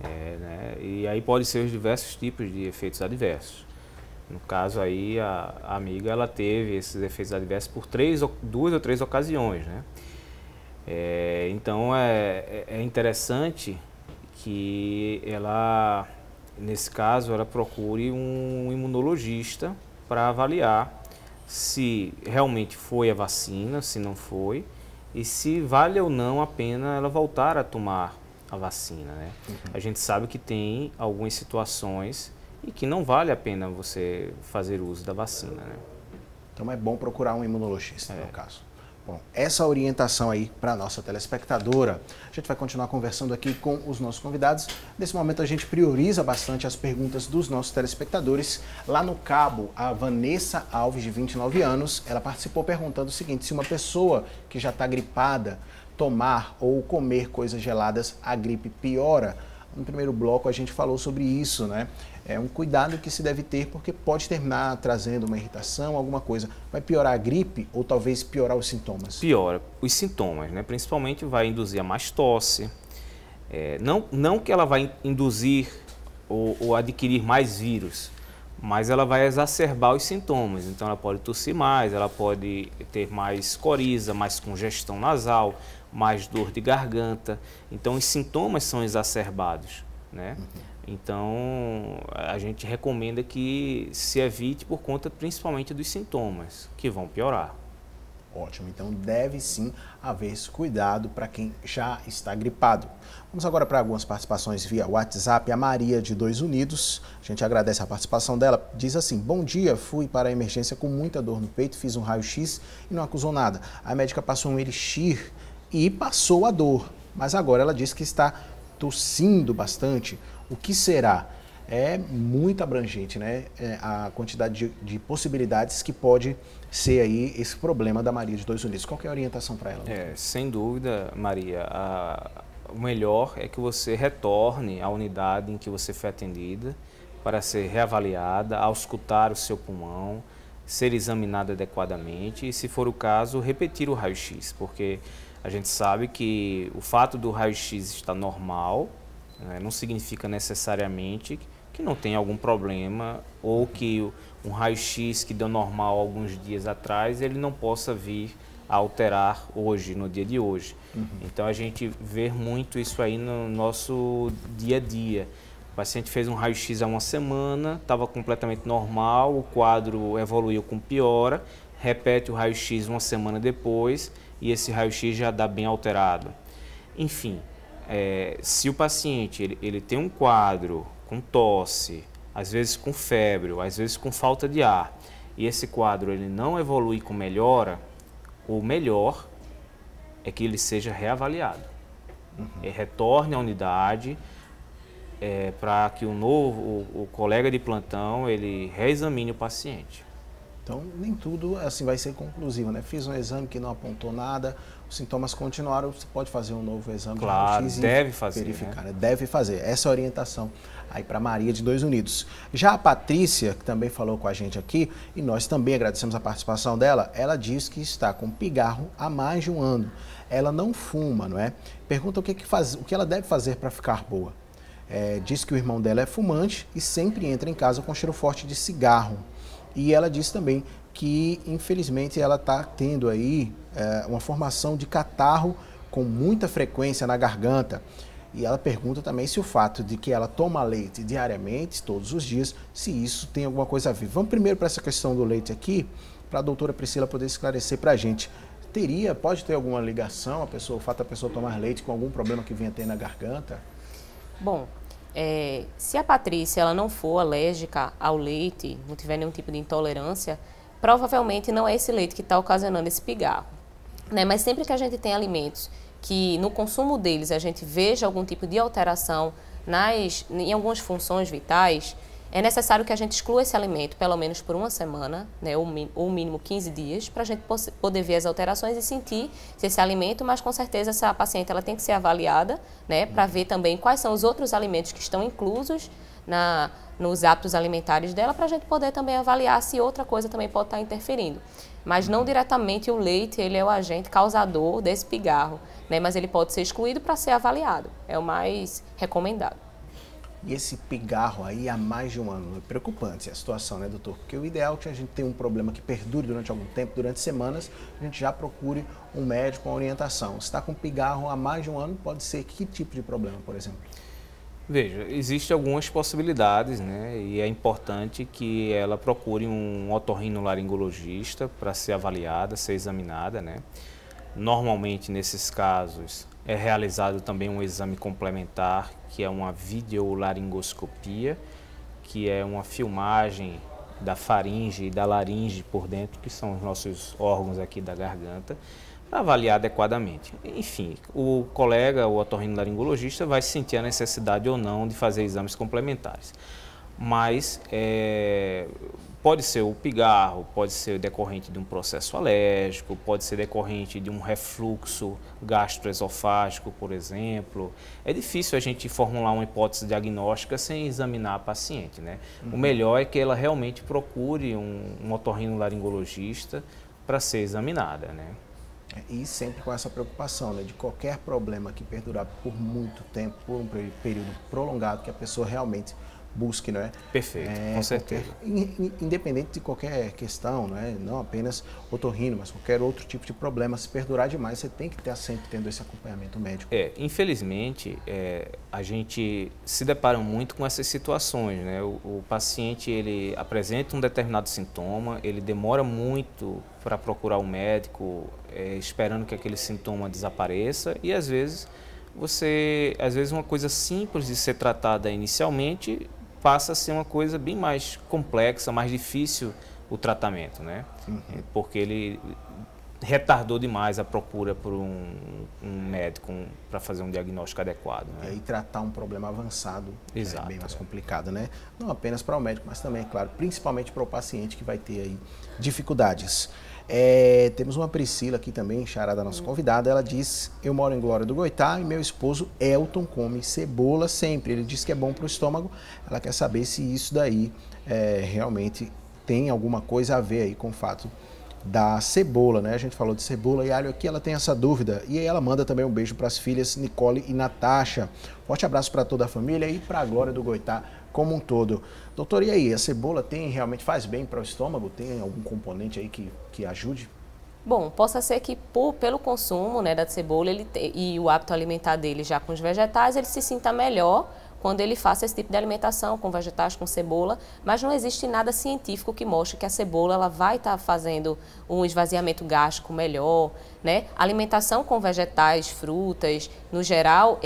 Né? E aí pode ser os diversos tipos de efeitos adversos. No caso aí, a amiga ela teve esses efeitos adversos por 2 ou 3 ocasiões. Né? Então é interessante que ela nesse caso, ela procure um imunologista para avaliar se realmente foi a vacina, se não foi, e se vale ou não a pena ela voltar a tomar a vacina, né? A gente sabe que tem algumas situações e que não vale a pena você fazer uso da vacina, né? Então é bom procurar um imunologista, no caso. Bom, essa orientação aí para a nossa telespectadora. A gente vai continuar conversando aqui com os nossos convidados. Nesse momento a gente prioriza bastante as perguntas dos nossos telespectadores. Lá no Cabo, a Vanessa Alves, de 29 anos, ela participou perguntando o seguinte: se uma pessoa que já está gripada tomar ou comer coisas geladas, a gripe piora? No primeiro bloco a gente falou sobre isso, né? É um cuidado que se deve ter, porque pode terminar trazendo uma irritação, alguma coisa. Vai piorar a gripe ou talvez piorar os sintomas? Piora os sintomas, né? Principalmente vai induzir a mais tosse. Não que ela vai induzir ou adquirir mais vírus, mas ela vai exacerbar os sintomas. Então ela pode tossir mais, ela pode ter mais coriza, mais congestão nasal, mais dor de garganta. Então os sintomas são exacerbados, né? Então a gente recomenda que se evite por conta principalmente dos sintomas, que vão piorar. Ótimo, então deve sim haver esse cuidado para quem já está gripado. Vamos agora para algumas participações via WhatsApp. A Maria, de 2 Unidos, a gente agradece a participação dela, diz assim: bom dia, fui para a emergência com muita dor no peito, fiz um raio-x e não acusou nada. A médica passou um elixir e passou a dor, mas agora ela diz que está tossindo bastante. O que será? É muito abrangente, né? A quantidade de possibilidades que pode ser aí esse problema da Maria, de 2 Unidos. Qual que é a orientação para ela? Sem dúvida, Maria, o melhor é que você retorne à unidade em que você foi atendida para ser reavaliada, auscultar o seu pulmão, ser examinada adequadamente e, se for o caso, repetir o raio-x, porque a gente sabe que o fato do raio-x estar normal, né, não significa necessariamente que não tem algum problema ou que um raio-x que deu normal alguns dias atrás, ele não possa vir a alterar hoje, no dia de hoje. Então a gente vê muito isso aí no nosso dia a dia. O paciente fez um raio-x há uma semana, estava completamente normal, o quadro evoluiu com piora, repete o raio-x uma semana depois e esse raio-x já dá bem alterado. Enfim, se o paciente ele tem um quadro com tosse, às vezes com febre, às vezes com falta de ar, e esse quadro ele não evolui com melhora, o melhor é que ele seja reavaliado. E retorne à unidade para que o colega de plantão ele reexamine o paciente. Então, nem tudo assim vai ser conclusivo, né? Fiz um exame que não apontou nada, os sintomas continuaram, você pode fazer um novo exame. Claro, de deve fazer, verificar, né? Deve fazer. Essa é a orientação aí para Maria, de 2 Unidos. Já a Patrícia, que também falou com a gente aqui, e nós também agradecemos a participação dela, ela diz que está com pigarro há mais de um ano. Ela não fuma, não é? Pergunta o que ela deve fazer para ficar boa. Diz que o irmão dela é fumante e sempre entra em casa com cheiro forte de cigarro. E ela disse também que, infelizmente, ela está tendo aí uma formação de catarro com muita frequência na garganta. E ela pergunta também se o fato de que ela toma leite diariamente, todos os dias, se isso tem alguma coisa a ver. Vamos primeiro para essa questão do leite aqui, para a doutora Priscila poder esclarecer para a gente. Pode ter alguma ligação, o fato da pessoa tomar leite com algum problema que venha ter na garganta? Bom, se a Patrícia ela não for alérgica ao leite, não tiver nenhum tipo de intolerância, provavelmente não é esse leite que está ocasionando esse pigarro, né? Mas sempre que a gente tem alimentos que no consumo deles a gente veja algum tipo de alteração em algumas funções vitais, é necessário que a gente exclua esse alimento pelo menos por uma semana, né, ou mínimo 15 dias, para a gente poder ver as alterações e sentir se esse alimento, mas com certeza essa paciente ela tem que ser avaliada, né, para ver também quais são os outros alimentos que estão inclusos nos hábitos alimentares dela, para a gente poder também avaliar se outra coisa também pode estar interferindo. Mas não diretamente o leite, ele é o agente causador desse pigarro, né, mas ele pode ser excluído para ser avaliado, é o mais recomendado. E esse pigarro aí há mais de um ano, é preocupante a situação, né, doutor? Porque o ideal é que a gente tenha um problema que perdure durante algum tempo, durante semanas, a gente já procure um médico com orientação. Se está com pigarro há mais de um ano, pode ser que tipo de problema, por exemplo? Veja, existem algumas possibilidades, né? E é importante que ela procure um otorrinolaringologista para ser avaliada, ser examinada, né? Normalmente, nesses casos, é realizado também um exame complementar, que é uma videolaringoscopia, que é uma filmagem da faringe e da laringe por dentro, que são os nossos órgãos aqui da garganta, para avaliar adequadamente. Enfim, o colega, o otorrinolaringologista, vai sentir a necessidade ou não de fazer exames complementares. Mas pode ser o pigarro, pode ser decorrente de um processo alérgico, pode ser decorrente de um refluxo gastroesofágico, por exemplo. É difícil a gente formular uma hipótese diagnóstica sem examinar a paciente, né? O melhor é que ela realmente procure um otorrinolaringologista para ser examinada, né? E sempre com essa preocupação, né, de qualquer problema que perdurar por muito tempo, por um período prolongado, que a pessoa realmente busque, não é? Perfeito, com certeza. Independente de qualquer questão, não é? Não apenas otorrino, mas qualquer outro tipo de problema, se perdurar demais, você tem que estar sempre tendo esse acompanhamento médico. Infelizmente, a gente se depara muito com essas situações, né? O paciente, ele apresenta um determinado sintoma, ele demora muito para procurar um médico, esperando que aquele sintoma desapareça, e às vezes uma coisa simples de ser tratada inicialmente passa a ser uma coisa bem mais complexa, mais difícil o tratamento, né? Porque ele retardou demais a procura por um médico para fazer um diagnóstico adequado, né? E tratar um problema avançado Exato, é bem mais complicado, né? Não apenas para o médico, mas também, é claro, principalmente para o paciente que vai ter aí dificuldades. Temos uma Priscila aqui também, charada nossa convidada. Ela diz: eu moro em Glória do Goitá e meu esposo Elton come cebola sempre. Ele diz que é bom para o estômago. Ela quer saber se isso daí realmente tem alguma coisa a ver aí com o fato da cebola, né? A gente falou de cebola e alho aqui, ela tem essa dúvida. E aí ela manda também um beijo para as filhas Nicole e Natasha. Forte abraço para toda a família e para a Glória do Goitá como um todo. Doutor, e aí, a cebola realmente faz bem para o estômago? Tem algum componente aí que ajude? Bom, possa ser que pelo consumo, né, da cebola e o hábito alimentar dele já com os vegetais, ele se sinta melhor quando ele faça esse tipo de alimentação com vegetais, com cebola, mas não existe nada científico que mostre que a cebola ela vai estar fazendo um esvaziamento gástrico melhor, né? A alimentação com vegetais, frutas, no geral,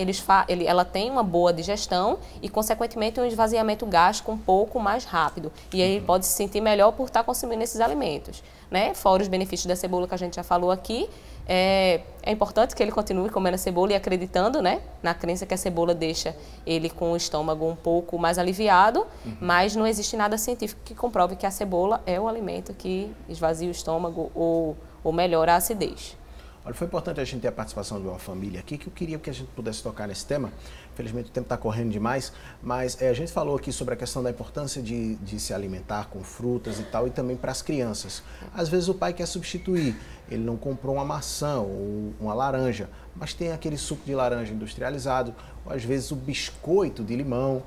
ela tem uma boa digestão e, consequentemente, um esvaziamento gástrico um pouco mais rápido. E aí ele pode se sentir melhor por estar consumindo esses alimentos, né? Fora os benefícios da cebola que a gente já falou aqui, é importante que ele continue comendo a cebola e acreditando, né, na crença que a cebola deixa ele com o estômago um pouco mais aliviado, mas não existe nada científico que comprove que a cebola é o alimento que esvazia o estômago ou melhora a acidez. Olha, foi importante a gente ter a participação de uma família aqui, que eu queria que a gente pudesse tocar nesse tema. Infelizmente o tempo está correndo demais, mas a gente falou aqui sobre a questão da importância de se alimentar com frutas e tal, e também para as crianças. Às vezes o pai quer substituir, ele não comprou uma maçã ou uma laranja, mas tem aquele suco de laranja industrializado, ou às vezes o biscoito de limão.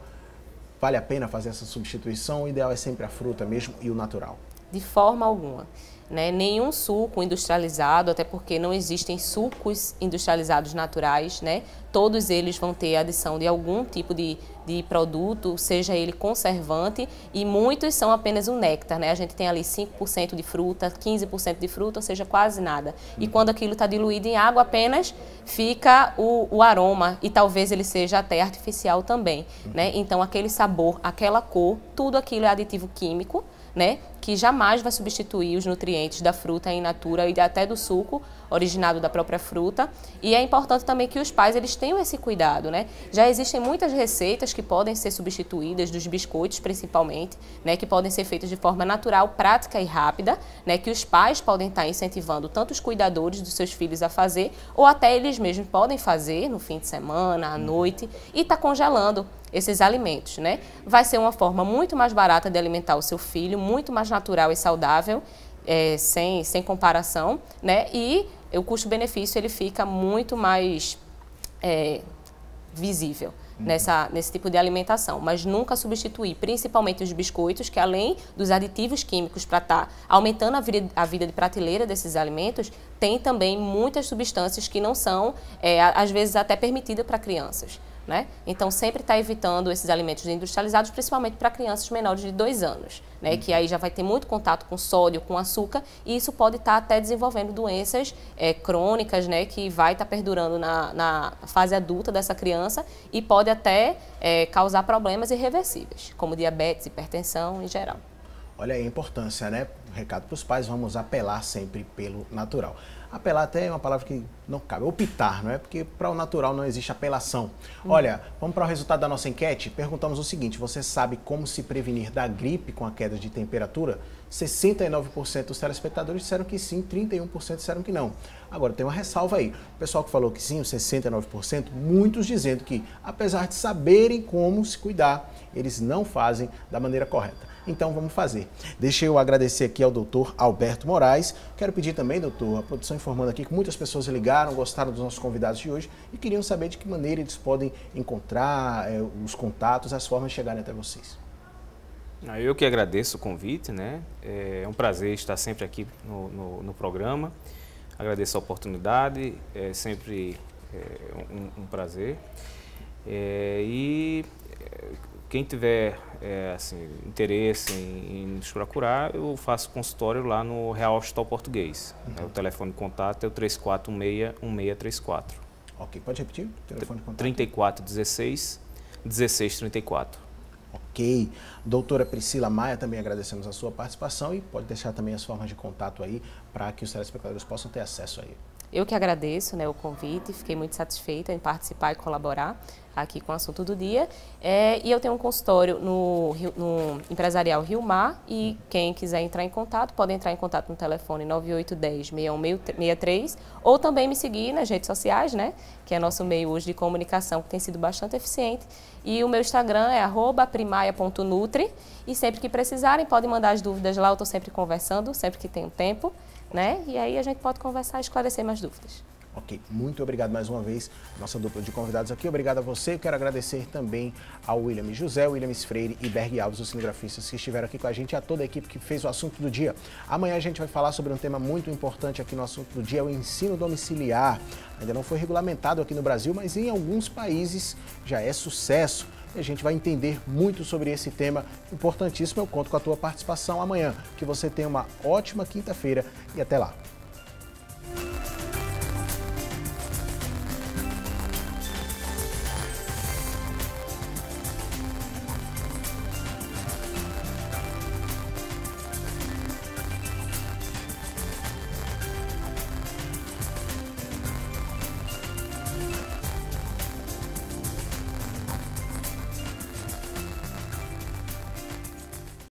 Vale a pena fazer essa substituição? O ideal é sempre a fruta mesmo e o natural? De forma alguma. Né? Nenhum suco industrializado, até porque não existem sucos industrializados naturais, né? Todos eles vão ter adição de algum tipo de produto, seja ele conservante, e muitos são apenas um néctar, né? A gente tem ali 5% de fruta, 15% de fruta, ou seja, quase nada. E quando aquilo está diluído em água apenas, fica o aroma, e talvez ele seja até artificial também, né? Então aquele sabor, aquela cor, tudo aquilo é aditivo químico, né, que jamais vai substituir os nutrientes da fruta in natura e até do suco originado da própria fruta. E é importante também que os pais eles tenham esse cuidado, né? Já existem muitas receitas que podem ser substituídas, dos biscoitos principalmente, né, que podem ser feitas de forma natural, prática e rápida, né, que os pais podem estar incentivando tanto os cuidadores dos seus filhos a fazer, ou até eles mesmos podem fazer no fim de semana, à noite, e estar congelando esses alimentos, né? Vai ser uma forma muito mais barata de alimentar o seu filho, muito mais natural e saudável, sem comparação, né? E o custo-benefício ele fica muito mais visível nesse tipo de alimentação, mas nunca substituir, principalmente os biscoitos, que além dos aditivos químicos para estar aumentando a vida de prateleira desses alimentos, tem também muitas substâncias que não são, às vezes, até permitidas para crianças. né? Então, sempre está evitando esses alimentos industrializados, principalmente para crianças menores de 2 anos, né? Que aí já vai ter muito contato com sódio, com açúcar, e isso pode estar até desenvolvendo doenças crônicas, né? Que vai estar perdurando na fase adulta dessa criança e pode até causar problemas irreversíveis, como diabetes, hipertensão em geral. Olha aí a importância, né? Recado para os pais, vamos apelar sempre pelo natural. Apelar até é uma palavra que não cabe, optar, não é? Porque para o natural não existe apelação. Olha, vamos para o resultado da nossa enquete? Perguntamos o seguinte: você sabe como se prevenir da gripe com a queda de temperatura? 69% dos telespectadores disseram que sim, 31% disseram que não. Agora, tem uma ressalva aí. O pessoal que falou que sim, os 69%, muitos dizendo que, apesar de saberem como se cuidar, eles não fazem da maneira correta. Então, vamos fazer. Deixa eu agradecer aqui ao doutor Alberto Moraes. Quero pedir também, doutor, a produção informando aqui que muitas pessoas ligaram, gostaram dos nossos convidados de hoje e queriam saber de que maneira eles podem encontrar os contatos, as formas de chegarem até vocês. Eu que agradeço o convite, né? É um prazer estar sempre aqui no programa. Agradeço a oportunidade, é sempre um prazer. Quem tiver assim, interesse em nos procurar, eu faço consultório lá no Real Hospital Português. O telefone de contato é o 3416-1634. Ok, pode repetir o telefone de contato? 3416-1634. Ok. Doutora Priscila Maia, também agradecemos a sua participação e pode deixar também as formas de contato aí para que os telespectadores possam ter acesso aí. Eu que agradeço, né, o convite, fiquei muito satisfeita em participar e colaborar aqui com o assunto do dia. E eu tenho um consultório no Empresarial Rio Mar e quem quiser entrar em contato, pode entrar em contato no telefone 9810-6163 ou também me seguir nas redes sociais, né, que é nosso meio hoje de comunicação que tem sido bastante eficiente. E o meu Instagram é @primaia.nutri e sempre que precisarem podem mandar as dúvidas lá, eu estou sempre conversando, sempre que tenho tempo, né, e aí a gente pode conversar e esclarecer mais dúvidas. Ok, muito obrigado mais uma vez, nossa dupla de convidados aqui. Obrigado a você. Eu quero agradecer também ao William José, William Freire e Berg Alves, os cinegrafistas que estiveram aqui com a gente e a toda a equipe que fez o assunto do dia. Amanhã a gente vai falar sobre um tema muito importante aqui no assunto do dia, o ensino domiciliar. Ainda não foi regulamentado aqui no Brasil, mas em alguns países já é sucesso. E a gente vai entender muito sobre esse tema importantíssimo. Eu conto com a tua participação amanhã. Que você tenha uma ótima quinta-feira e até lá.